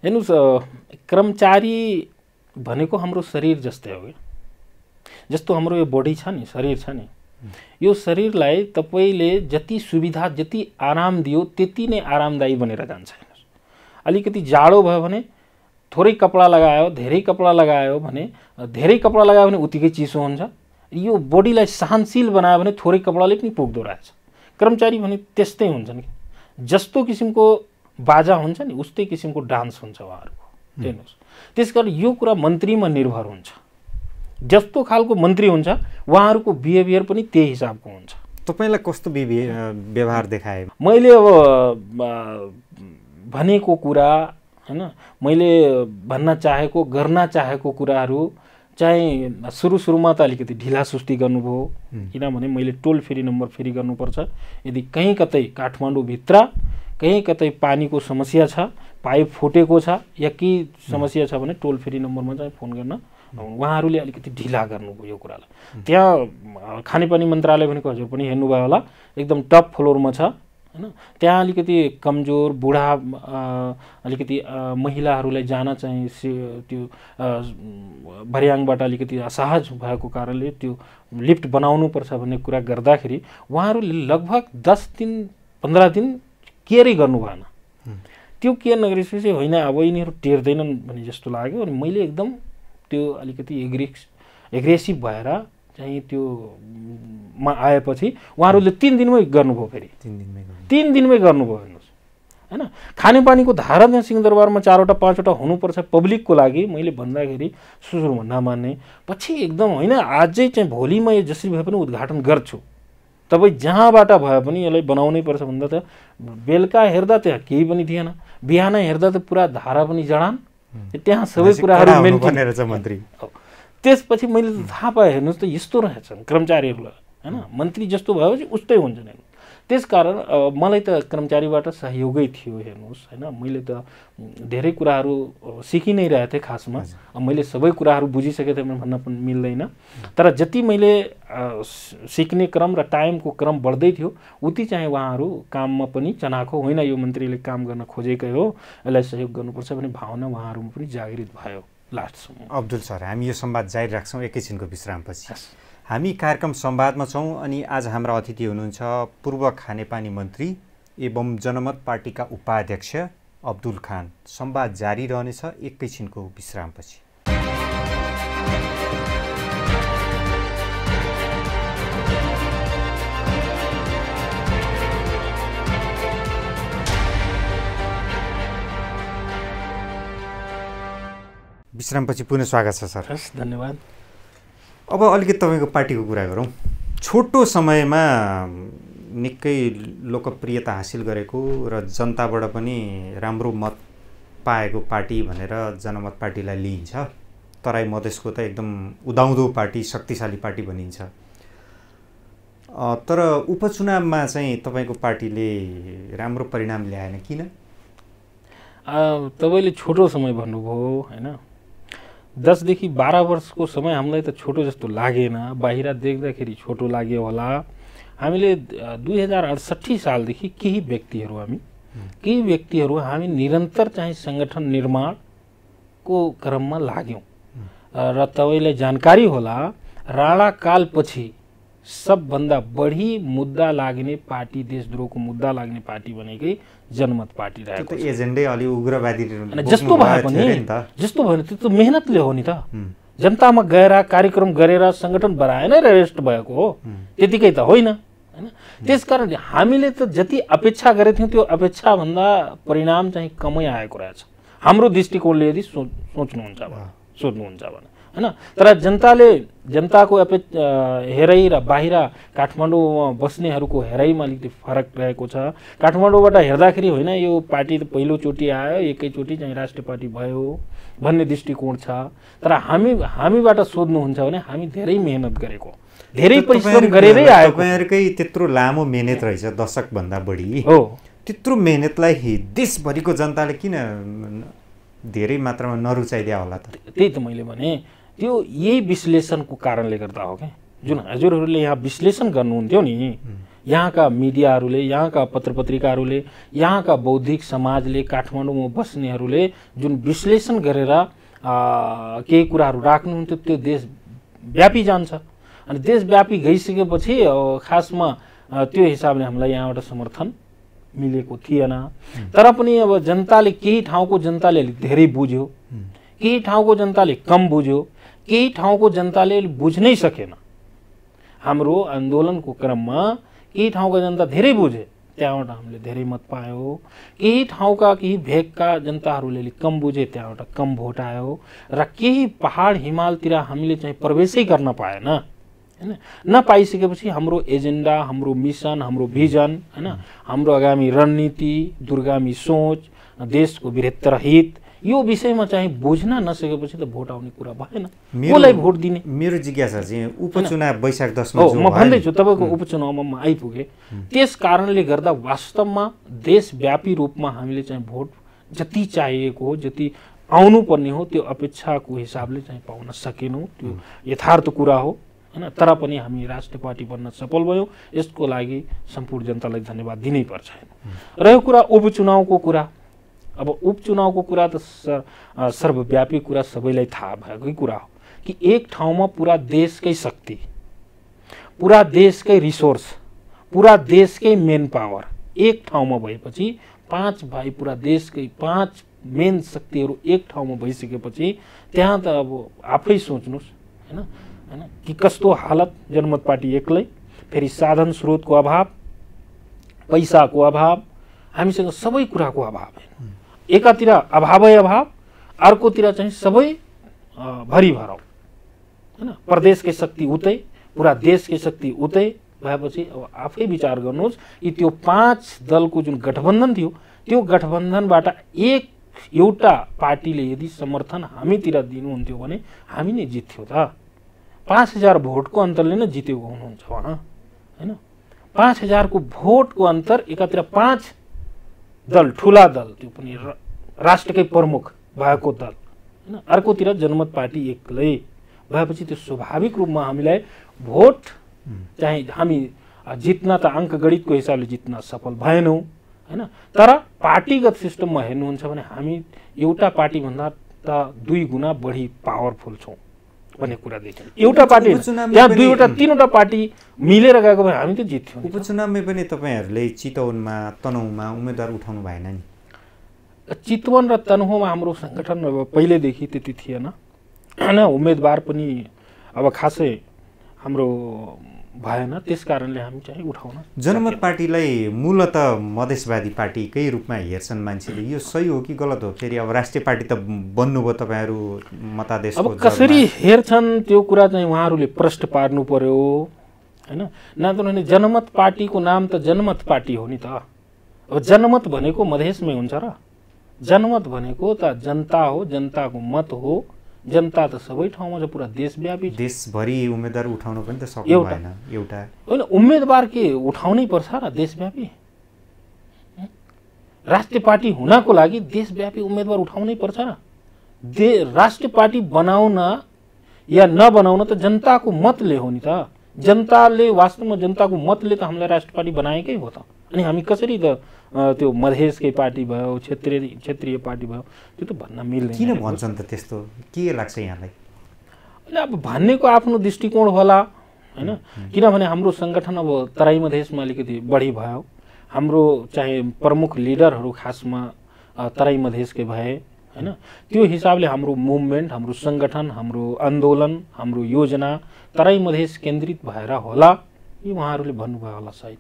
हेर्नुहोस्, कर्मचारी भनेको हाम्रो शरीर जस्तै हो। जस्तो हाम्रो यो बडी छ नि, शरीर छ नि, यो शरीरलाई तपाईँले जति सुविधा, जति आराम दियो त्यति नै आरामदायी बनेर जान्छ। हेर्नुहोस्, अलिकति जाडो भयो भने थोरै कपडा लगायो, धेरै कपडा लगायो भने, धेरै कपडा लगायो भने उत्तिकै चिसो हुन्छ। यो बडीलाई सहनशील बनायो भने थोरै कपडाले पनि पुग्दो रहेछ। कर्मचारी भने त्यस्तै हुन्छन् कि जस्तो किसिमको बाजा हुन्छ नि उस्तै किसिमको डान्स हुन्छ उहाँहरूको। हेर्नुहोस्, त्यसकारण यो कुरा मन्त्रीमा निर्भर हुन्छ। जस्तो खालको मन्त्री हुन्छ उहाँहरूको बिहेभियर पनि त्यही हिसाबको हुन्छ। तपाईँलाई कस्तो व्यवहार देखाए? मैले अब भनेको कुरा हैन, मैले भन्न चाहेको, गर्न चाहेको कुराहरू चाहिँ सुरुमा त अलिकति ढिला सुस्ती गर्नुभयो, किनभने मैले टोल फ्री नम्बर फेरि गर्नुपर्छ। यदि कहीँ कतै काठमाडौँभित्र कहीँ कतै पानीको समस्या छ, पाइप फुटेको छ या के समस्या छ भने टोल फ्री नम्बरमा चाहिँ फोन गर्न उहाँहरूले अलिकति ढिला गर्नुभयो यो कुरालाई। त्यहाँ खानेपानी मन्त्रालय भनेको हजुर पनि हेर्नुभयो होला, एकदम टप फ्लोरमा छ हैन। त्यहाँ अलिकति कमजोर, बुढा, अलिकति महिलाहरूलाई जान चाहिँ त्यो भर्याङबाट अलिकति असहज भएको कारणले त्यो लिफ्ट बनाउनुपर्छ भन्ने कुरा गर्दाखेरि उहाँहरूले लगभग 10 दिन 15 दिन केयरै गर्नु भएन। त्यो केयर नगरेपछि होइन अब यिनीहरू टेर्दैनन् भन्ने जस्तो लाग्यो। अनि मैले एकदम त्यो अलिकति एग्रेसिभ भएर चाहिँ त्यो मा आएपछि उहाँहरूले 3 दिनमै गर्नुभयो। फेरि 3 दिनमै गर्नुभयो। हेर्नुहोस् हैन, खानेपानीको धारा त्यहाँ सिंहदरबारमा 4वटा 5वटा हुनुपर्छ पब्लिकको लागि। मैले भन्दाखेरि सुरुमा नमान्ने, पछि एकदम होइन आजै चाहिँ भोलि म यो जसरी भए पनि उद्घाटन गर्छु, तपाईँ जहाँबाट भए पनि यसलाई बनाउनै पर्छ भन्दा त बेलुका हेर्दा त्यहाँ केही पनि थिएन, बिहान हेर्दा त पुरा धारा पनि जडान, त्यहाँ सबै कुराहरू मेन्टेन। त्यसपछि मैले थाहा पाएँ, हेर्नुहोस् त यस्तो रहेछन् कर्मचारीहरूलाई हैन। मन्त्री जस्तो भएपछि उस्तै हुन्छन्। हेर्नु, त्यसकारण मलाई त कर्मचारीबाट सहयोगै थियो। हेर्नुहोस् हैन, मैले त धेरै कुराहरू सिकि नै रहेको थिएँ खासमा। मैले सबै कुराहरू बुझिसकेको थिएँ भन्न पनि मिल्दैन, तर जति मैले सिक्ने क्रम र टाइमको क्रम बढ्दै थियो उति चाहिँ उहाँहरू काममा पनि चनाखो होइन, यो मन्त्रीले काम गर्न खोजेकै हो, यसलाई सहयोग गर्नुपर्छ भन्ने भावना उहाँहरूमा पनि जागृत भयो लास्टसम्म। अब्दुल सर, हामी यो संवाद जारी राख्छौँ एकैछिनको विश्रामपछि। हामी कार्यक्रम संवादमा छौँ अनि आज हाम्रा अतिथि हुनुहुन्छ पूर्व खानेपानी मन्त्री एवं जनमत पार्टीका उपाध्यक्ष अब्दुल खान। संवाद जारी रहनेछ एकैछिनको विश्रामपछि। विश्रामपछि पुनः स्वागत छ सर। हस्, धन्यवाद। अब अलिकति तपाईँको पार्टीको कुरा गरौँ। छोटो समयमा निकै लोकप्रियता हासिल गरेको र जनताबाट पनि राम्रो मत पाएको पार्टी भनेर जनमत पार्टीलाई लिइन्छ। तराई मधेसको त एकदम उदाउँदो पार्टी, शक्तिशाली पार्टी भनिन्छ। तर उपचुनावमा चाहिँ तपाईँको पार्टीले राम्रो परिणाम ल्याएन, किन? तपाईँले छोटो समय भन्नुभयो हैन। 10 देखि 12 वर्षको समय हामीलाई त छोटो जस्तो लागेन, बाहिर देख्दाखेरि छोटो लाग्यो होला। हामीले 2068 सालदेखि केही व्यक्तिहरू हामी निरन्तर चाहिँ सङ्गठन निर्माणको क्रममा लाग्यौँ। र तपाईँलाई जानकारी होला राणा कालपछि सबभन्दा बढी मुद्दा लाग्ने पार्टी, देशद्रोहको मुद्दा लाग्ने पार्टी भनेकै जनमत पार्टी रहेको छ। एजेन्डै अलि उग्रवादी जस्तो भए पनि जस्तो भयो त्यो त मेहनतले हो नि त। जनतामा गएर कार्यक्रम गरेर सङ्गठन बनाएन र रेस्ट भएको हो, त्यतिकै त होइन हैन। त्यसकारण हामीले त जति अपेक्षा गरेको थियौँ त्यो अपेक्षाभन्दा परिणाम चाहिँ कमै आएको रहेछ हाम्रो दृष्टिकोणले यदि सोच्नुहुन्छ भने, सोध्नुहुन्छ भने हैन। तर जनताको हेराइ र बाहिर काठमाडौँमा बस्नेहरूको हेराइमा अलिकति फरक रहेको छ। काठमाडौँबाट हेर्दाखेरि होइन यो पार्टी त पहिलोचोटि आयो, एकैचोटि चाहिँ राष्ट्रिय पार्टी भयो भन्ने दृष्टिकोण छ। तर हामीबाट सोध्नुहुन्छ भने हामी धेरै मेहनत गरेको, धेरै परिश्रम गरेरै आएको। तपाईँहरूकै त्यत्रो लामो मेहनत रहेछ, दशकभन्दा बढी हो। त्यत्रो मेहनतलाई देशभरिको जनताले किन धेरै मात्रामा नरुचाइदिया होला त? त्यही त मैले भने त्यो यही विश्लेषणको कारणले गर्दा हो क्या। जुन हजुरहरूले यहाँ विश्लेषण गर्नुहुन्थ्यो नि, यहाँका मिडियाहरूले, यहाँका पत्रपत्रिकाहरूले, यहाँका बौद्धिक समाजले, काठमाडौँमा बस्नेहरूले जुन विश्लेषण गरेर केही कुराहरू राख्नुहुन्थ्यो त्यो देशव्यापी जान्छ। अनि देशव्यापी गइसकेपछि खासमा त्यो हिसाबले हामीलाई यहाँबाट समर्थन मिलेको थिएन। तर पनि अब जनताले केही ठाउँको जनताले धेरै बुझ्यो, केही ठाउँको जनताले कम बुझ्यो, केही ठाउँको जनताले बुझ्नै सकेन। हाम्रो आन्दोलनको क्रममा केही ठाउँका जनता धेरै बुझे, त्यहाँबाट हामीले धेरै मत पायौँ। केही ठाउँका केही भेगका जनताहरूले कम बुझे, त्यहाँबाट कम भोट आयो। र केही पहाड हिमालतिर हामीले चाहिँ प्रवेशै गर्न पाएन हैन। नपाइसकेपछि हाम्रो एजेन्डा, हाम्रो मिसन, हाम्रो भिजन हैन, हाम्रो आगामी रणनीति, दूरगामी सोच, देशको बृहत्तर हित, यो विषयमा चाहिँ बुझ्न नसकेपछि त भोट आउने कुरा भएन। कसलाई भोट दिने? मेरो जिज्ञासा चाहिँ उपचुनाव वैशाख 10 मा म भन्दैछु तपाईँको उपचुनावमा म आइपुगेँ। त्यस कारणले गर्दा वास्तवमा देशव्यापी रूपमा हामीले चाहिँ भोट जति चाहिएको हो, जति आउनुपर्ने हो, त्यो अपेक्षाको हिसाबले चाहिँ पाउन सकेनौँ। त्यो यथार्थ कुरा हो हैन। तर पनि हामी राष्ट्रिय पार्टी बन्न सफल भयौँ। यसको लागि सम्पूर्ण जनतालाई धन्यवाद दिनै पर्छ। रह्यो कुरा उपचुनावको कुरा, अब उपचुनावको कुरा त सर्वव्यापी कुरा, सबैलाई थाहा भएकै कुरा हो कि एक ठाउँमा पुरा देशकै शक्ति, पुरा देशकै रिसोर्स, पुरा देशकै मेन पावर एक ठाउँमा भएपछि, पाँच भाइ पुरा देशकै पाँच मेन शक्तिहरू एक ठाउँमा भइसकेपछि त्यहाँ त अब आफै सोच्नुहोस् हैन हैन कि कस्तो हालत। जनमत पार्टी एक्लै, फेरि साधन स्रोतको अभाव, पैसाको अभाव, हामीसँग सबै कुराको अभाव है। एकातिर अभावै अभाव, अर्कोतिर चाहिँ सबै भरि भरौ हैन। प्रदेशकै शक्ति उतै, पुरा देशकै शक्ति उतै भएपछि अब आफै विचार गर्नुहोस् कि त्यो पाँच दलको जुन गठबन्धन थियो, त्यो गठबन्धनबाट एउटा पार्टीले यदि समर्थन हामीतिर दिनुहुन्थ्यो भने हामी नै जित्थ्यौँ त। 5000 भोटको अन्तरले नै जितेको हुनुहुन्छ उहाँ हैन। 5000 को भोटको अन्तर, एकातिर 5 दल, ठुला दल, त्यो पनि राष्ट्रकै प्रमुख भएको दल हैन, अर्कोतिर जनमत पार्टी एक्लै भएपछि त्यो स्वाभाविक रूपमा हामीलाई भोट चाहिँ हामी जित्न त अङ्कगणितको हिसाबले जित्न सफल भएनौँ हैन। तर पार्टीगत सिस्टममा हेर्नुहुन्छ भने हामी एउटा पार्टीभन्दा त 2 गुणा बढी पावरफुल छौँ भन्ने कुरा देखिन्छ। एउटा पार्टी त्यहाँ 2वटा 3वटा पार्टी मिलेर गएको भए हामी त जित्थ्यौँ। उपचुनावमै पनि तपाईँहरूले चितवनमा, तनहुँमा उम्मेदवार उठाउनु भएन नि? चितवन र तनहुँमा हाम्रो सङ्गठन पहिल्यैदेखि त्यति थिएन हैन। उम्मेदवार पनि अब खासै हाम्रो भएन, त्यस कारणले हामी चाहिँ उठाउन। जनमत पार्टीलाई मूलत मधेसवादी पार्टीकै रूपमा हेर्छन् मान्छेले, यो सही हो कि गलत हो? फेरि अब राष्ट्रिय पार्टी त बन्नुभयो तपाईँहरू मतादेशको, अब कसरी हेर्छन् त्यो कुरा चाहिँ उहाँहरूले प्रश्न पार्नु पर्यो हैन। नत्र भने जनमत पार्टीको नाम त जनमत पार्टी हो नि त। अब जनमत भनेको मधेसमै हुन्छ र? जनमत भनेको त जनता हो, जनताको मत हो। जनता त सबै ठाउँमा छ, पुरा देशव्यापी, देशभरि उम्मेदवार उठाउनु पनि त सक्नु भएन। एउटा होइन, उम्मेदवार के उठाउनै पर्छ र देशव्यापी? राष्ट्रिय पार्टी हुनको लागि देशव्यापी उम्मेदवार उठाउनै पर्छ र? राष्ट्रिय पार्टी बनाउन या नबनाउन त जनताको मतले हो नि त। जनताले वास्तवमा जनताको मतले त हामीलाई राष्ट्रिय पार्टी बनाएकै हो त। अनि हामी कसरी त त्यो मधेसकै पार्टी भयो, क्षेत्रीय पार्टी भयो, त्यो त भन्न मिल्दैन। किन भन्छन् त त्यस्तो? के लाग्छ यहाँलाई? अब भन्नेको आफ्नो दृष्टिकोण होला हैन। किनभने हाम्रो सङ्गठन अब तराई मधेसमा अलिकति बढी भयो। हाम्रो चाहे प्रमुख लिडरहरू खासमा तराई मधेसकै भए हैन। त्यो हिसाबले हाम्रो मुभमेन्ट, हाम्रो सङ्गठन, हाम्रो आन्दोलन, हाम्रो योजना तराई मधेस केन्द्रित भएर होला, यी उहाँहरूले भन्नुभयो होला सायद।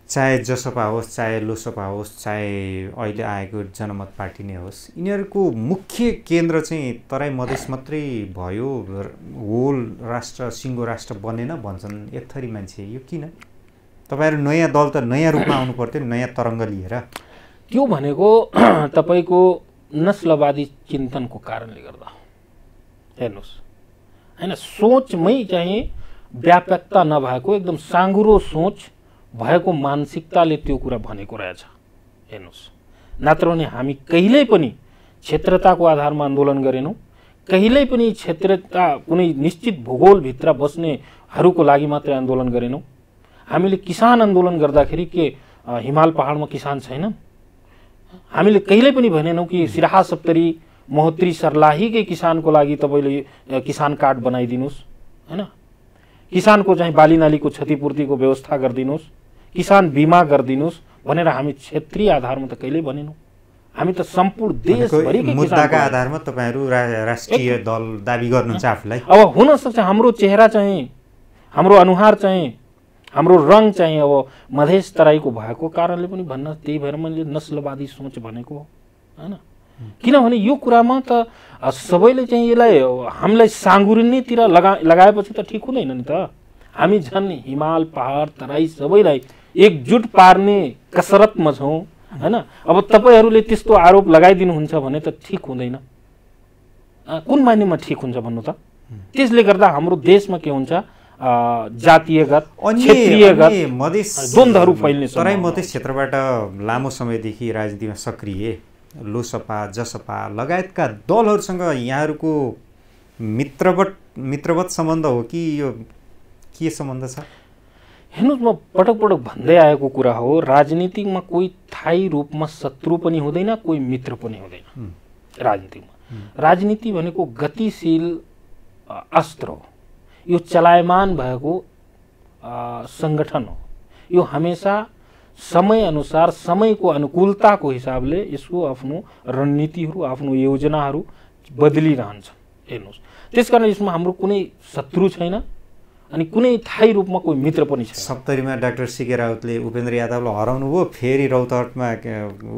चाहे जसपा होस्, चाहे लोसपा होस्, चाहे अहिले आएको जनमत पार्टी नै होस्, यिनीहरूको मुख्य केन्द्र चाहिँ तराई मधेस मात्रै भयो, होल राष्ट्र सिङ्गो राष्ट्र बनेन भन्छन् एक थरी मान्छे। यो किन? तपाईँहरू नयाँ दल त नयाँ रूपमा आउनु पर्थ्यो, नयाँ तरङ्ग लिएर। त्यो भनेको तपाईँको नस्लवादी चिन्तनको कारणले गर्दा हेर्नुहोस् हैन। सोचमै चाहिँ व्यापकता नभएको एकदम साँगुरो सोच भएको मानसिकताले त्यो कुरा भनेको रहेछ हेर्नुहोस्। नत्र भने हामी कहिल्यै पनि क्षेत्रताको आधारमा आन्दोलन गरेनौँ, कहिल्यै पनि क्षेत्रता कुनै निश्चित भूगोलभित्र बस्नेहरूको लागि मात्रै आन्दोलन गरेनौँ। हामीले किसान आन्दोलन गर्दाखेरि के हिमाल पहाडमा किसान छैन? हामीले कहिल्यै पनि भनेनौँ कि सिराहा सप्तरी महोत्तरी सर्लाहीकै किसानको लागि तपाईँले किसान कार्ड बनाइदिनुहोस् हैन, किसानको चाहिँ बाली नालीको क्षतिपूर्तिको व्यवस्था गरिदिनुहोस्, किसान बिमा गरिदिनुहोस् भनेर हामी क्षेत्रीय आधारमा त कहिल्यै भनेनौँ। हामी त सम्पूर्ण देशभरिकै मुद्दाका आधारमा तपाईँहरू राष्ट्रिय दल दाबी गर्नुहुन्छ आफूलाई। अब हुन सक्छ हाम्रो चेहरा चाहिँ, हाम्रो अनुहार चाहिँ, हाम्रो रङ चाहिँ अब मधेस तराईको भएको कारणले पनि भन्न, त्यही भएर मैले नस्लवादी सोच भनेको हैन। किनभने यो कुरामा त सबैले चाहिँ यसलाई हामीलाई साँगुरिनेतिर लगाएपछि त ठिक हुँदैन नि त। हामी झन् हिमाल पहाड तराई सबैलाई एकजुट पार्ने कसरतमा छौँ हैन। अब तपाईँहरूले त्यस्तो आरोप लगाइदिनुहुन्छ भने त ठिक हुँदैन। कुन मानेमा ठिक हुन्छ भन्नु त? त्यसले गर्दा हाम्रो देशमा के हुन्छ, जातीयगत क्षेत्रीयगत द्वन्द्वहरू फैल्ने। तराई मधेस क्षेत्रबाट लामो समयदेखि राजनीतिमा सक्रिय लोसपा जसपा लगायतका दलहरूसँग यहाँहरूको मित्रवत सम्बन्ध हो कि यो के सम्बन्ध छ? हेर्नुहोस्, म पटक पटक भन्दै आएको कुरा हो, राजनीतिमा कोही स्थायी रूपमा शत्रु पनि हुँदैन, कोही मित्र पनि हुँदैन। राजनीतिमा राजनीति भनेको गतिशील अस्त्र हो, यो चलायमान भएको सङ्गठन हो। यो हमेसा समय अनुसार समयको अनुकूलताको हिसाबले यसको आफ्नो रणनीतिहरू, आफ्नो योजनाहरू बदलिरहन्छ हेर्नुहोस्। त्यसकारण यसमा हाम्रो कुनै शत्रु छैन अनि कुनै थायी रूपमा कोही मित्र पनि छैन। सप्तरीमा डाक्टर सीके राउतले उपेन्द्र यादवलाई हराउनु भयो, फेरि रौतहटमा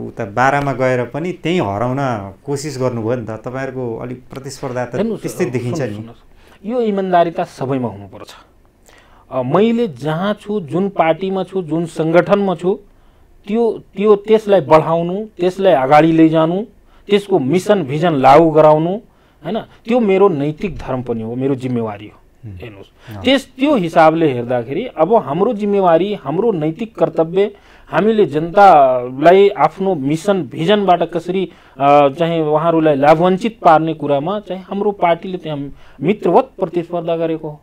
उता बारामा गएर पनि त्यहीँ हराउन कोसिस गर्नुभयो नि त। तपाईँहरूको अलिक प्रतिस्पर्धा त त्यस्तै देखिन्छ नि। यो इमान्दारिता सबैमा हुनुपर्छ। मैले जहाँ छु, जुन पार्टीमा छु, जुन सङ्गठनमा छु, त्यो त्यसलाई बढाउनु, त्यसलाई अगाडि लैजानु, त्यसको मिसन भिजन लागू गराउनु हैन, त्यो मेरो नैतिक धर्म पनि हो, मेरो जिम्मेवारी हो हेर्नुहोस्। त्यो हिसाबले हेर्दाखेरि अब हाम्रो जिम्मेवारी, हाम्रो नैतिक कर्तव्य, हामीले जनतालाई आफ्नो मिसन भिजनबाट कसरी चाहिँ उहाँहरूलाई लाभान्वित पार्ने कुरामा चाहिँ हाम्रो पार्टीले त्यहाँ मित्रवत प्रतिस्पर्धा गरेको हो।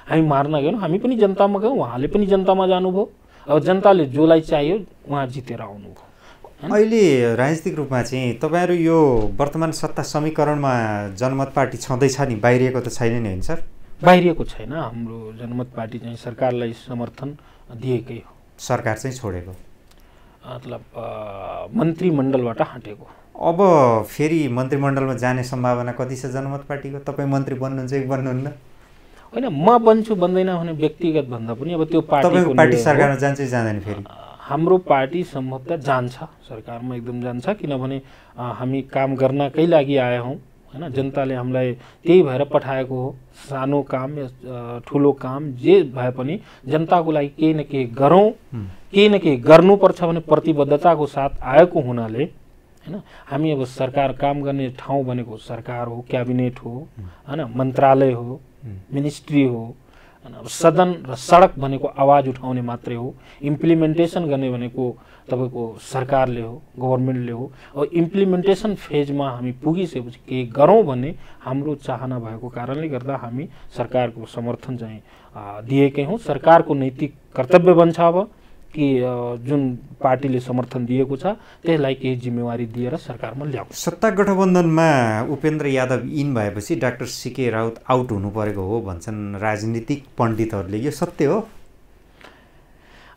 हामी मार्न गयौँ, हामी पनि जनतामा गयौँ, उहाँले पनि जनतामा जानुभयो। अब जनताले जोलाई चाहियो उहाँ जितेर आउनुभयो। अहिले राजनीतिक रूपमा चाहिँ तपाईँहरू यो वर्तमान सत्ता समीकरणमा जनमत पार्टी छँदैछ नि, बाहिरिएको त छैन नि होइन सर? बाहिरिएको छैन। हाम्रो जनमत पार्टी चाहिँ सरकारलाई समर्थन दिएकै हो। सरकार चाहिँ छोडेको मतलब मन्त्रीमण्डलबाट हटेको। अब फेरि मन्त्रीमण्डलमा जाने सम्भावना कति छ जनमत पार्टीको? तपाईँ मन्त्री बन्नुहुन्छ कि बन्नुहुन्न? होइन, म बन्छु बन्दैन भने व्यक्तिगत भन्दा पनि अब त्यो तपाईँको पार्टी सरकारमा जान्छ कि जाँदैन? फेरि हाम्रो पार्टी सम्भवतः जान्छ, सरकारमा एकदम जान्छ। किनभने हामी काम गर्नकै लागि आए हौँ हैन। जनताले हामीलाई त्यही भएर पठाएको हो। सानो काम या ठुलो काम जे भए पनि जनताको लागि केही न केही गरौँ, केही न केही गर्नुपर्छ भने प्रतिबद्धताको साथ आएको हुनाले हैन, हामी अब सरकार काम गर्ने ठाउँ भनेको सरकार हो, क्याबिनेट हो हैन, मन्त्रालय हो, मिनिस्ट्री हो, अब सदन र सडक भनेको आवाज उठाउने मात्रै हो। इम्प्लिमेन्टेसन गर्ने भनेको तपाईँको सरकारले हो, गभर्मेन्टले हो। अब इम्प्लिमेन्टेसन फेजमा हामी पुगिसकेपछि केही गरौँ भन्ने हाम्रो चाहना भएको कारणले गर्दा हामी सरकारको समर्थन चाहिँ दिएकै हौँ। सरकारको नैतिक कर्तव्य बन्छ अब कि जुन पार्टीले समर्थन दिएको छ त्यसलाई केही जिम्मेवारी दिएर सरकारमा ल्याउँ। सत्ता गठबन्धनमा उपेन्द्र यादव इन भएपछि डाक्टर सीके राउत आउट हुनु परेको हो भन्छन् राजनीतिक पण्डितहरूले, यो सत्य हो?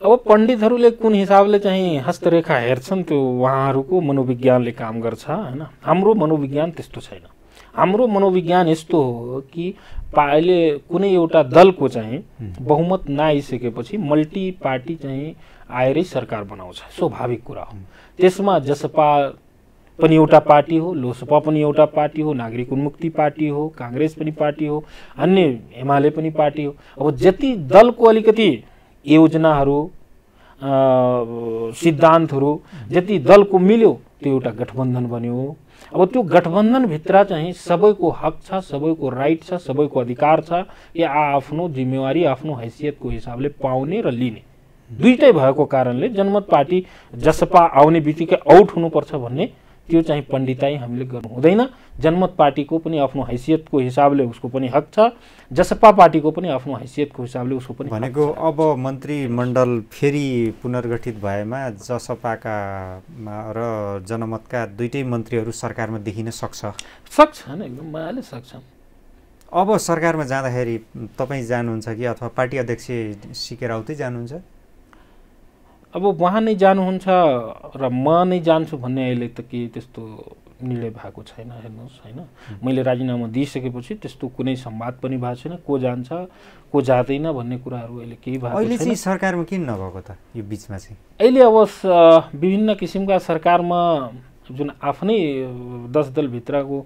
अब पण्डितहरूले कुन हिसाबले चाहिँ हस्तरेखा हेर्छन् त्यो उहाँहरूको मनोविज्ञानले काम गर्छ हैन। हाम्रो मनोविज्ञान त्यस्तो छैन। हाम्रो मनोविज्ञान यस्तो हो कि अहिले कुनै एउटा दलको चाहिँ बहुमत नआइसकेपछि मल्टी पार्टी चाहिँ आएरै सरकार बनाउँछ, स्वाभाविक कुरा हो। त्यसमा जसपा पनि एउटा पार्टी हो, लोसपा पनि एउटा पार्टी हो, नागरिक उन्मुक्ति पार्टी हो, कांग्रेस पनि पार्टी हो, अन्य एमाले पनि पार्टी हो। अब जति दलको अलिकति योजनाहरू सिद्धान्तहरू जति दलको मिल्यो त्यो एउटा गठबन्धन बन्यो। अब त्यो गठबन्धनभित्र चाहिँ सबैको हक छ, सबैको राइट छ, सबैको अधिकार छ कि आफ्नो जिम्मेवारी आफ्नो हैसियतको हिसाबले पाउने र लिने। दुईटै भएको कारणले जनमत पार्टी जसपा आउने बित्तिकै आउट हुनुपर्छ भन्ने त्यो चाहिँ पण्डिताई हामीले गर्नु हुँदैन। जनमत पार्टीको पनि आफ्नो हैसियतको हिसाबले उसको पनि हक छ, जसपा पार्टीको पनि आफ्नो हैसियतको हिसाबले उसको पनि भनेको अब मन्त्रीमण्डल फेरि पुनर्गठित भएमा जसपाका र जनमतका दुईटै मन्त्रीहरू सरकारमा देखिन सक्छ हैन, एकदम मजाले सक्छ। अब सरकारमा जाँदाखेरि तपाईँ जानुहुन्छ कि अथवा पार्टी अध्यक्ष सीके राउतै जानुहुन्छ? अब उहाँ नै जानुहुन्छ र म नै जान्छु भन्ने अहिले त के त्यस्तो निर्णय भएको छैन। हेर्नुहोस् हैन, मैले राजीनामा दिइसकेपछि त्यस्तो कुनै संवाद पनि भएको छैन। को जान्छ को जाँदैन भन्ने कुराहरू अहिले केही भएको छैन। अहिले चाहिँ सरकारमा किन नभएको त यो बिचमा चाहिँ? अहिले अब विभिन्न किसिमका सरकारमा जुन आफ्नै 10 दलभित्रको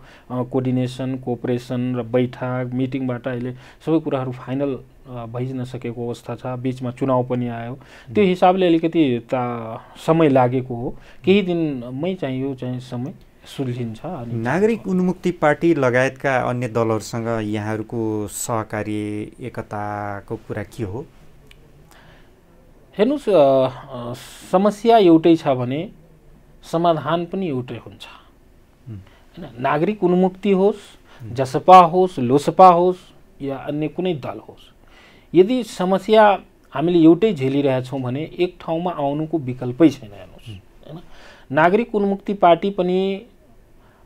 कोअर्डिनेसन, कोअपरेसन र बैठक मिटिङबाट अहिले सबै कुराहरू फाइनल भइ नसकेको अवस्था छ। बीचमा चुनाव पनि आयो, त्यो हिसाबले अलिकति समय लागेको हो। केही दिनमै चाहिँ यो चाहिँ समय सुल्झिन्छ। नागरिक उन्मुक्ति पार्टी लगायतका अन्य दलहरूसँग यहाँहरूको सहकारी एकताको कुरा के हो? हेर्नुहोस्, समस्या एउटै छ भने समाधान पनि एउटै हुन्छ हैन। नागरिक उन्मुक्ति होस्, जसपा होस्, लोसपा होस् या अन्य कुनै दल होस्, यदि समस्या हामीले एउटै झेलिरहेछौँ भने एक ठाउँमा आउनुको विकल्पै छैन। हेर्नुहोस् हैन, नागरिक उन्मुक्ति पार्टी पनि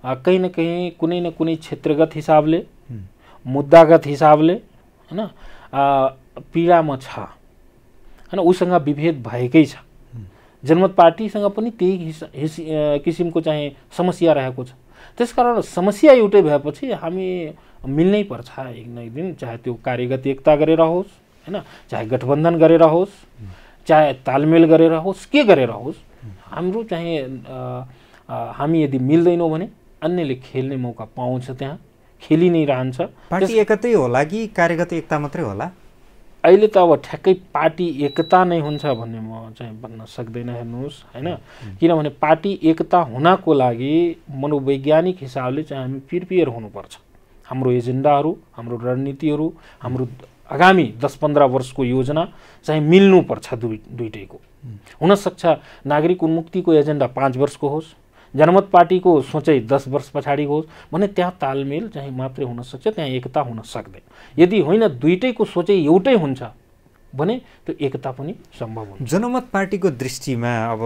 कहीँ न कहीँ कुनै न कुनै क्षेत्रगत हिसाबले, मुद्दागत हिसाबले हैन पीडामा छ हैन, उसँग विभेद भएकै छ। जनमत पार्टीसँग पनि त्यही किसिमको चाहिँ समस्या रहेको छ। त्यसकारण समस्या एउटै भएपछि हामी मिल्नै पर्छ एक न एक दिन, चाहे त्यो कार्यगत एकता गरेर होस् हैन, चाहे गठबन्धन गरेर होस्, चाहे तालमेल गरेर होस्, के गरेर होस्, हाम्रो चाहिँ हामी यदि मिल्दैनौँ भने अन्यले खेल्ने मौका पाउँछ, त्यहाँ खेलि नै रहन्छ। पार्टी एकतै होला कि कार्यगत एकता मात्रै होला? अहिले त अब ठ्याक्कै पार्टी एकता नै हुन्छ भन्ने म चाहिँ भन्न सक्दैन। हेर्नुहोस् हैन, किनभने पार्टी एकता हुनको लागि मनोवैज्ञानिक हिसाबले चाहिँ हामी प्रिपेयर हुनुपर्छ। हाम्रो एजेन्डाहरू, हाम्रो रणनीतिहरू, हाम्रो आगामी 10-15 वर्षको योजना चाहिँ मिल्नुपर्छ दुईटैको। हुनसक्छ नागरिक उन्मुक्तिको एजेन्डा 5 वर्षको होस्, जनमत पार्टीको सोचै 10 वर्ष पछाडिको होस् भने त्यहाँ तालमेल चाहिँ मात्रै हुन सक्छ, त्यहाँ एकता हुन सक्दैन। यदि होइन दुईटैको सोचै एउटै हुन्छ भने त्यो एकता पनि सम्भव हुन्छ। जनमत पार्टीको दृष्टिमा अब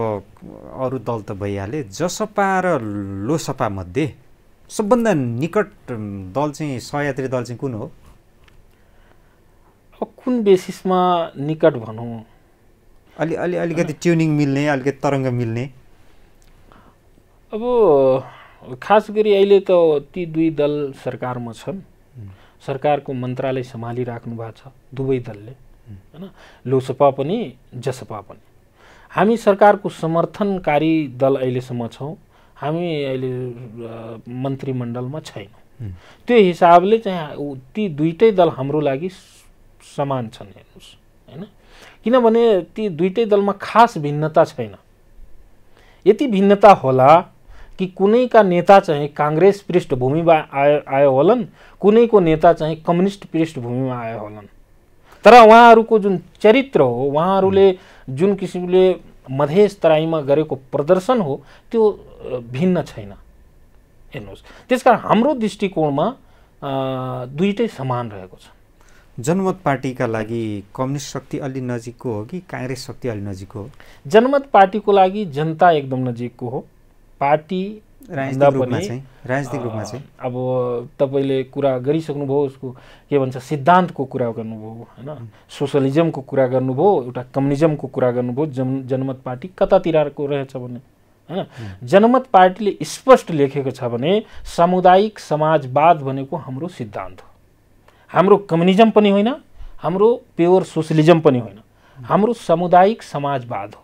अरू दल त भइहाले, जसपा र लोसपा मध्ये सबभन्दा निकट दल चाहिँ सहयात्री दल चाहिँ कुन हो? अब कुन बेसिसमा निकट भनौँ, अलिकति ट्युनिङ मिल्ने, अलिकति तरङ्ग मिल्ने? अब खास गरी अहिले त ती दुई दल सरकारमा छन्, सरकारको मन्त्रालय सम्हालिराख्नु भएको छ दुवै दलले हैन, लोसपा पनि जसपा पनि। हामी सरकारको समर्थनकारी दल अहिलेसम्म छौँ, हामी अहिले मन्त्रीमण्डलमा छैनौँ। त्यो हिसाबले चाहिँ ती दुईटै दल हाम्रो लागि समान छन्। हेर्नुहोस् हैन, किनभने ती दुईटै दलमा खास भिन्नता छैन। यति भिन्नता होला कि कुनैका नेता चाहिँ कांग्रेस पृष्ठभूमिमा आयो होलान्, कुनैको नेता चाहिँ कम्युनिस्ट पृष्ठभूमिमा आयो होलान्, तर उहाँहरूको जुन चरित्र हो, उहाँहरूले जुन किसिमले मधेस तराईमा गरेको प्रदर्शन हो त्यो भिन्न छैन। हेर्नुहोस्, त्यसकारण हाम्रो दृष्टिकोणमा दुईटै समान रहेको छ। जनमत पार्टीका लागि कम्युनिस्ट शक्ति अलि नजिकको हो कि काङ्ग्रेस शक्ति अलि नजिकको हो? जनमत पार्टीको लागि जनता एकदम नजिकको हो। पार्टी राजनीतिक रूपमा चाहिँ अब तपाईँले कुरा गरिसक्नुभयो, उसको के भन्छ सिद्धान्तको कुरा गर्नुभयो होइन, सोसलिजमको कुरा गर्नुभयो, एउटा कम्युनिजमको कुरा गर्नुभयो। जनमत पार्टी कतातिरको रहेछ भने होइन, जनमत पार्टीले स्पष्ट लेखेको छ भने सामुदायिक समाजवाद भनेको हाम्रो सिद्धान्त हो, हाम्रो कम्युनिजम पनि होइन, हाम्रो प्योर सोसलिजम पनि होइन, हाम्रो सामुदायिक समाजवाद हो।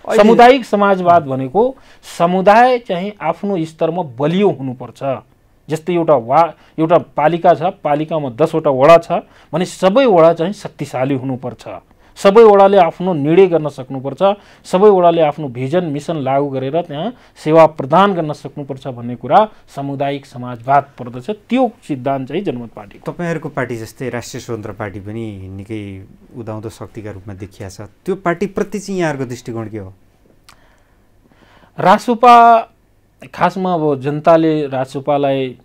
सामुदायिक समाजवाद भनेको समुदाय चाहिँ आफ्नो स्तरमा बलियो हुनुपर्छ। जस्तै एउटा पालिका छ, पालिकामा 10 वटा वडा छ भने सबै वडा चाहिँ शक्तिशाली हुनुपर्छ, सबै वडाले आफ्नो निर्णय गर्न सक्नुपर्छ, सबै वडाले आफ्नो भिजन मिसन लागू गरेर त्यहाँ सेवा प्रदान गर्न सक्नुपर्छ भन्ने कुरा सामुदायिक समाजवाद पर्दछ। त्यो सिद्धान्त चाहिँ जनमत पार्टी। तपाईँहरूको पार्टी जस्तै राष्ट्रिय स्वतन्त्र पार्टी पनि निकै उदाउँदो शक्तिका रूपमा देखिया छ, त्यो पार्टीप्रति चाहिँ यहाँहरूको दृष्टिकोण के हो? रासुपा खासमा अब जनताले रासुपालाई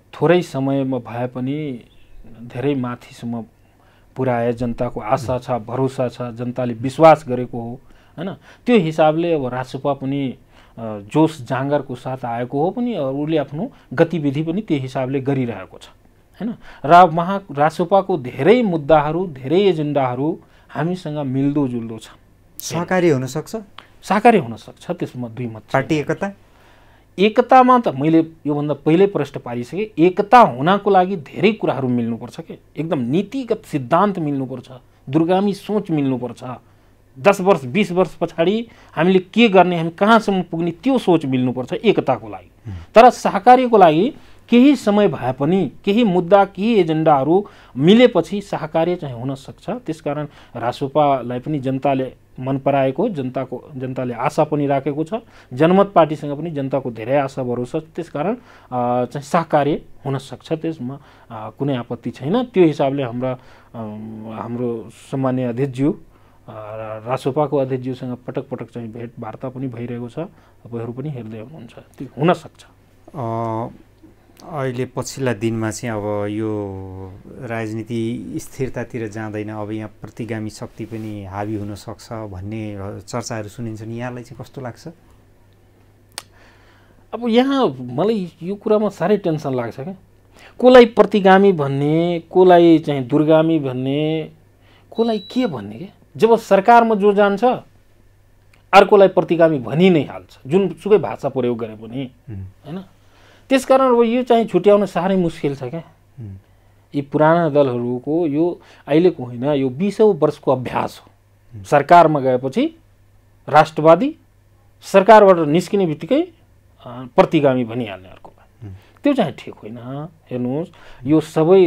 थोरै समयमा भए पनि धेरै माथिसम्म पुर्याए, जनताको आशा छ, भरोसा छ, जनताले विश्वास गरेको हो हैन। त्यो हिसाबले अब रासुपा पनि जोस जाँगरको साथ आएको हो पनि, उसले आफ्नो गतिविधि पनि त्यो हिसाबले गरिरहेको छ हैन। र रासुपाको धेरै मुद्दाहरू, धेरै एजेन्डाहरू हामीसँग मिल्दोजुल्दो छ। सहकारी हुन सक्छ, सहकारी हुन सक्छ, त्यसमा दुई मत। पार्टी एकतामा त मैले योभन्दा पहिल्यै प्रश्न पारिसकेँ। एकता हुनको लागि धेरै कुराहरू मिल्नुपर्छ के, एकदम नीतिगत सिद्धान्त मिल्नुपर्छ, दूरगामी सोच मिल्नुपर्छ। 10 वर्ष 20 वर्ष पछाडि हामीले के गर्ने, हामी कहाँसम्म पुग्ने, त्यो सोच मिल्नुपर्छ एकताको लागि। तर सहकार्यको लागि केही समय भए पनि केही मुद्दा, केही एजेन्डाहरू मिलेपछि सहकार्य चाहिँ हुन सक्छ। त्यसकारण रासुपालाई पनि जनताले मन पराएको, जनताले आशा पनि राखेको छ। जनमत पार्टीसँग पनि जनताको धेरै आशा भरोसा, त्यसकारण चाहिँ सहकार्य हुन सक्छ, त्यसमा कुनै आपत्ति छैन। त्यो हिसाबले हाम्रो सम्मान्य अध्यक्षज्यू रासुपाको अध्यक्षज्यूसँग पटक पटक चाहिँ भेटवार्ता पनि भइरहेको छ, तपाईँहरू पनि हेर्दै हुनुहुन्छ, त्यो हुन सक्छ। अहिले पछिल्ला दिनमा चाहिँ अब यो राजनीति स्थिरतातिर जाँदैन, अब यहाँ प्रतिगामी शक्ति पनि हावी हुन सक्छ भन्ने चर्चाहरू सुनिन्छन्, यहाँलाई चाहिँ कस्तो लाग्छ? अब यहाँ मलाई यो कुरामा साह्रै टेन्सन लाग्छ क्या, कसलाई प्रतिगामी भन्ने, कसलाई चाहिँ दूरगामी भन्ने, कसलाई के भन्ने के। जब सरकारमा जो जान्छ अर्कोलाई प्रतिगामी भनि नै हाल्छ, जुनसुकै भाषा प्रयोग गरे पनि हैन। त्यसकारण अब यो चाहिँ छुट्याउन साह्रै मुस्किल छ क्या। यी पुराना दलहरूको यो अहिलेको होइन, यो 20औं वर्षको अभ्यास हो। सरकारमा गएपछि राष्ट्रवादी, सरकारबाट निस्किने बित्तिकै प्रतिगामी भनिहाल्ने अर्कोलाई, त्यो चाहिँ ठिक होइन। हेर्नुहोस्, यो सबै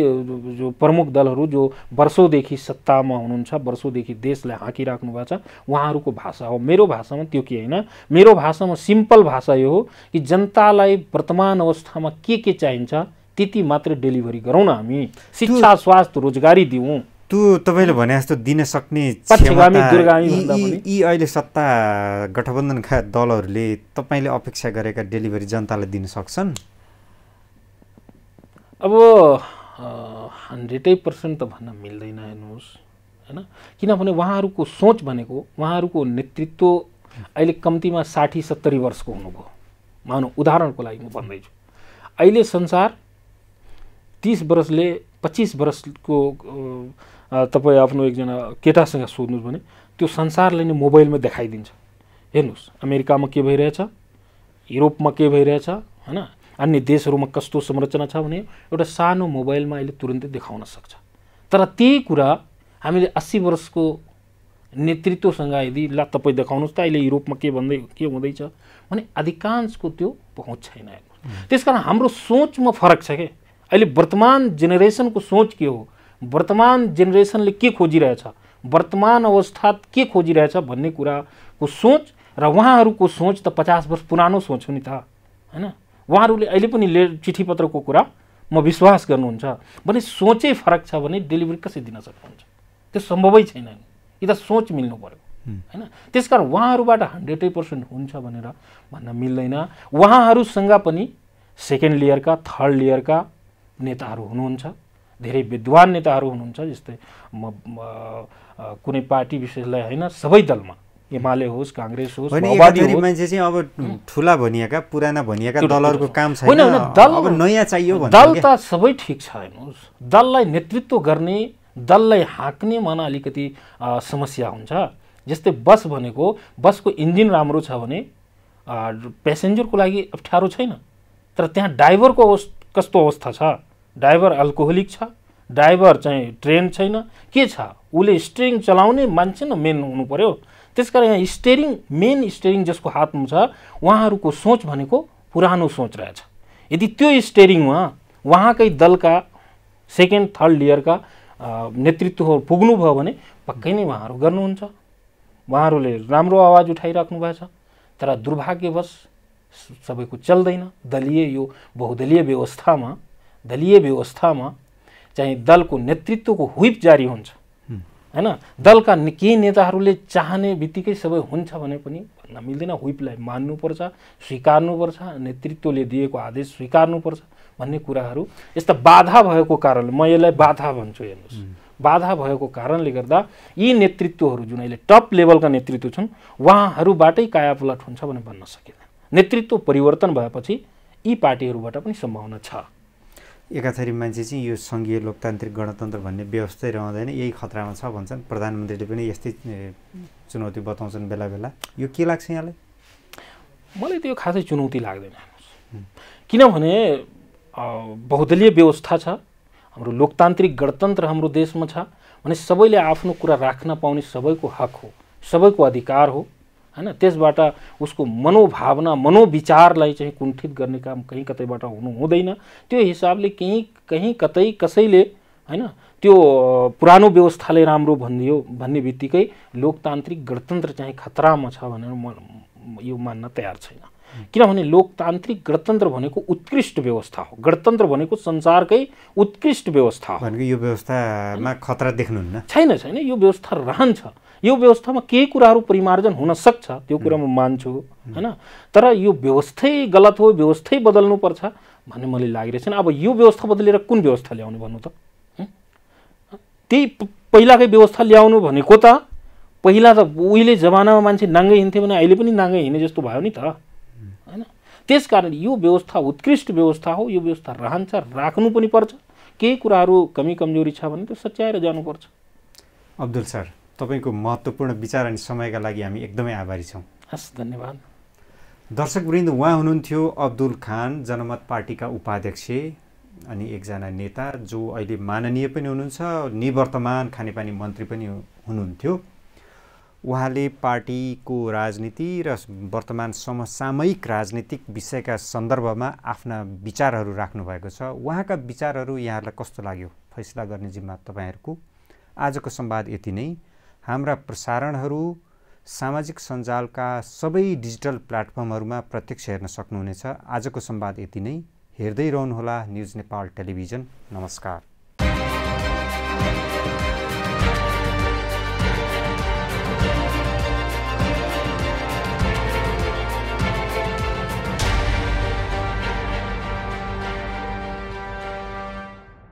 जो प्रमुख दलहरू जो वर्षौँदेखि सत्तामा हुनुहुन्छ, वर्षौँदेखि देशलाई हाँकिराख्नु भएको छ, उहाँहरूको भाषा हो। मेरो भाषामा त्यो के होइन, मेरो भाषामा सिम्पल भाषा यो हो कि जनतालाई वर्तमान अवस्थामा के चाहिन्छ त्यति मात्रै डेलिभरी गरौँ न हामी, शिक्षा, स्वास्थ्य, रोजगारी दिउँ। त्यो तपाईँले भने जस्तो दिन सक्ने यी अहिले सत्ता गठबन्धनका दलहरूले तपाईँले अपेक्षा गरेका डेलिभरी जनतालाई दिन सक्छन्? अब 100% त भन्न मिल्दैन हेर्नुहोस् हैन, किनभने उहाँहरूको सोच भनेको, उहाँहरूको नेतृत्व अहिले कम्तीमा 60-70 वर्षको हुनुभयो। मानौँ उदाहरणको लागि म भन्दैछु, अहिले संसार 30 वर्षले 25 वर्षको तपाईँ आफ्नो एकजना केटासँग सोध्नुहोस् भने त्यो संसारले नै मोबाइलमा देखाइदिन्छ। हेर्नुहोस् अमेरिकामा के भइरहेछ, युरोपमा के भइरहेछ हैन, अन्य देशहरूमा कस्तो संरचना छ भने एउटा सानो मोबाइलमा अहिले तुरुन्तै देखाउन सक्छ। तर त्यही कुरा हामीले 80 वर्षको नेतृत्वसँग यदि ल तपाईँ देखाउनुहोस् त अहिले युरोपमा के हुँदैछ भने अधिकांशको त्यो पहुँच छैन। त्यसकारण हाम्रो सोचमा फरक छ के। अहिले वर्तमान जेनेरेसनको सोच के हो, वर्तमान जेनेरेसनले के खोजिरहेछ, वर्तमान अवस्था के खोजिरहेछ भन्ने कुराको सोच र उहाँहरूको सोच त 50 वर्ष पुरानो सोच हो नि त हैन। उहाँहरूले अहिले पनि चिठी पत्रको कुरा म विश्वास गर्नुहुन्छ भने सोचै फरक छ भने डेलिभरी कसरी दिन सक्नुहुन्छ, त्यो सम्भवै छैन। यो त सोच मिल्नु पर्यो हैन। त्यसकारण उहाँहरूबाट 100% हुन्छ भनेर भन्न मिल्दैन। उहाँहरूसँग पनि सेकेन्ड लेयरका, थर्ड लेयरका नेताहरू हुनुहुन्छ धेरै विद्वान नेताहरू हुनुहुन्छ, जस्तै कुनै पार्टी विशेषलाई होइन सबै दलमा एमाले होस् कांग्रेस होस् माओवादी होस् मान्छे चाहिँ अब ठुला भनिएका पुराना भनिएका दलहरुको काम छैन, होइन दल अब नयाँ चाहियो भन्ने दल त सबै ठिक छ हेर्नुहोस्, दललाई नेतृत्व गर्ने दललाई हाँक्ने मन अलिकति समस्या हुन्छ। जस्तै बस भनेको बसको इन्जिन राम्रो छ भने प्यासेन्जरको लागि अप्ठ्यारो छैन, तर त्यहाँ ड्राइभरको कस्तो अवस्था छ, ड्राइभर अल्कोहोलिक छ, ड्राइभर चाहिँ ट्रेन छैन, के छ, उसले स्टियरिङ चलाउने मान्छे न मेन हुनु पर्यो। त्यसकारण यहाँ स्टियरिङ मेन स्टियरिङ जसको हातमा छ उहाँहरूको सोच भनेको पुरानो सोच रहेछ। यदि त्यो स्टियरिङमा उहाँकै दलका सेकेन्ड थर्ड लेयरका नेतृत्व पुग्नुभयो भने पक्कै नै उहाँहरू गर्नुहुन्छ, उहाँहरूले राम्रो आवाज उठाइराख्नु भएको छ। तर दुर्भाग्यवश सबैको चल्दैन। यो बहुदलीय व्यवस्थामा चाहिँ दलको नेतृत्वको हुइप जारी हुन्छ हैन, दलका केही नेताहरूले चाहने बित्तिकै सबै हुन्छ भने पनि भन्न मिल्दैन। हुइपलाई मान्नुपर्छ, स्वीकार्नुपर्छ, नेतृत्वले दिएको आदेश स्वीकार्नुपर्छ भन्ने कुराहरू यस्ता बाधा भएको कारणले म यसलाई बाधा भन्छु। हेर्नुहोस्, बाधा भएको कारणले गर्दा यी नेतृत्वहरू जुन अहिले टप लेभलका नेतृत्व छन् उहाँहरूबाटै कायापलट हुन्छ भने भन्न सकिँदैन। नेतृत्व परिवर्तन भएपछि यी पार्टीहरूबाट पनि सम्भावना छ। एकाथरी मान्छे चाहिँ यो सङ्घीय लोकतान्त्रिक गणतन्त्र भन्ने व्यवस्थै रहँदैन, यही खतरामा छ भन्छन्। प्रधानमन्त्रीले पनि यस्तै चुनौती बताउँछन् बेला बेला। यो के लाग्छ यहाँलाई? मलाई त्यो खासै चुनौती लाग्दैन, किनभने बहुदलीय व्यवस्था छ, हाम्रो लोकतान्त्रिक गणतन्त्र हाम्रो देशमा छ भने सबैले आफ्नो कुरा राख्न पाउने सबैको हक हो, सबैको अधिकार हो हैन। त्यसबाट उसको मनोभावना मनोविचारलाई चाहिँ कुण्ठित गर्ने काम कहीँ कतैबाट हुनु हुँदैन। त्यो हिसाबले कहीँ कतै कसैले हैन त्यो पुरानो व्यवस्थाले राम्रो भनिदियो भन्ने बित्तिकै लोकतान्त्रिक गणतन्त्र चाहिँ खतरामा छ भनेर म यो मान्न तयार छैन। किनभने लोकतान्त्रिक गणतन्त्र भनेको उत्कृष्ट व्यवस्था हो, गणतन्त्र भनेको संसारकै उत्कृष्ट व्यवस्था हो। भनेको यो व्यवस्थामा खतरा देख्नुहुन्न? छैन, यो व्यवस्था रहन्छ। यो व्यवस्थामा केही कुराहरू परिमार्जन हुन सक्छ, त्यो कुरा म मान्छु हैन, तर यो व्यवस्थै गलत हो, व्यवस्थै बदल्नुपर्छ भन्ने मलाई लागिरहेछ। अब यो व्यवस्था बदलेर कुन व्यवस्था ल्याउने भन्नु त? त्यही पहिलाकै व्यवस्था ल्याउनु भनेको त पहिला त उहिले जमानामा मान्छे नाङ्गै हिँड्थे भने अहिले पनि नाङ्गै हिँड्ने जस्तो भयो नि त हैन। त्यसकारण यो व्यवस्था उत्कृष्ट व्यवस्था हो, यो व्यवस्था रहन्छ, राख्नु पनि पर्छ। केही कुराहरू कमी कमजोरी छ भने त सच्याएर जानुपर्छ। अब्दुल सर, तपाईको महत्त्वपूर्ण विचार अनि समयका लागि हामी एकदमै आभारी छौँ। हस्, धन्यवाद। दर्शकवृन्द, उहाँ हुनुहुन्थ्यो अब्दुल खान, जनमत पार्टीका उपाध्यक्ष अनि एकजना नेता जो अहिले माननीय पनि हुनुहुन्छ, निवर्तमान खानेपानी मन्त्री पनि हुनुहुन्थ्यो। उहाँले पार्टीको राजनीति र वर्तमान समसामयिक राजनीतिक विषयका सन्दर्भमा आफ्ना विचारहरू राख्नुभएको छ। उहाँका विचारहरू यहाँहरूलाई कस्तो लाग्यो फैसला गर्ने जिम्मा तपाईँहरूको। आजको संवाद यति नै। हाम्रा प्रसारणहरू सामाजिक सञ्जालका सबै डिजिटल प्लेटफर्महरूमा प्रत्यक्ष हेर्न सक्नुहुनेछ। आजको संवाद यति नै। हेर्दै रहनुहोला न्युज नेपाल टेलिभिजन। नमस्कार।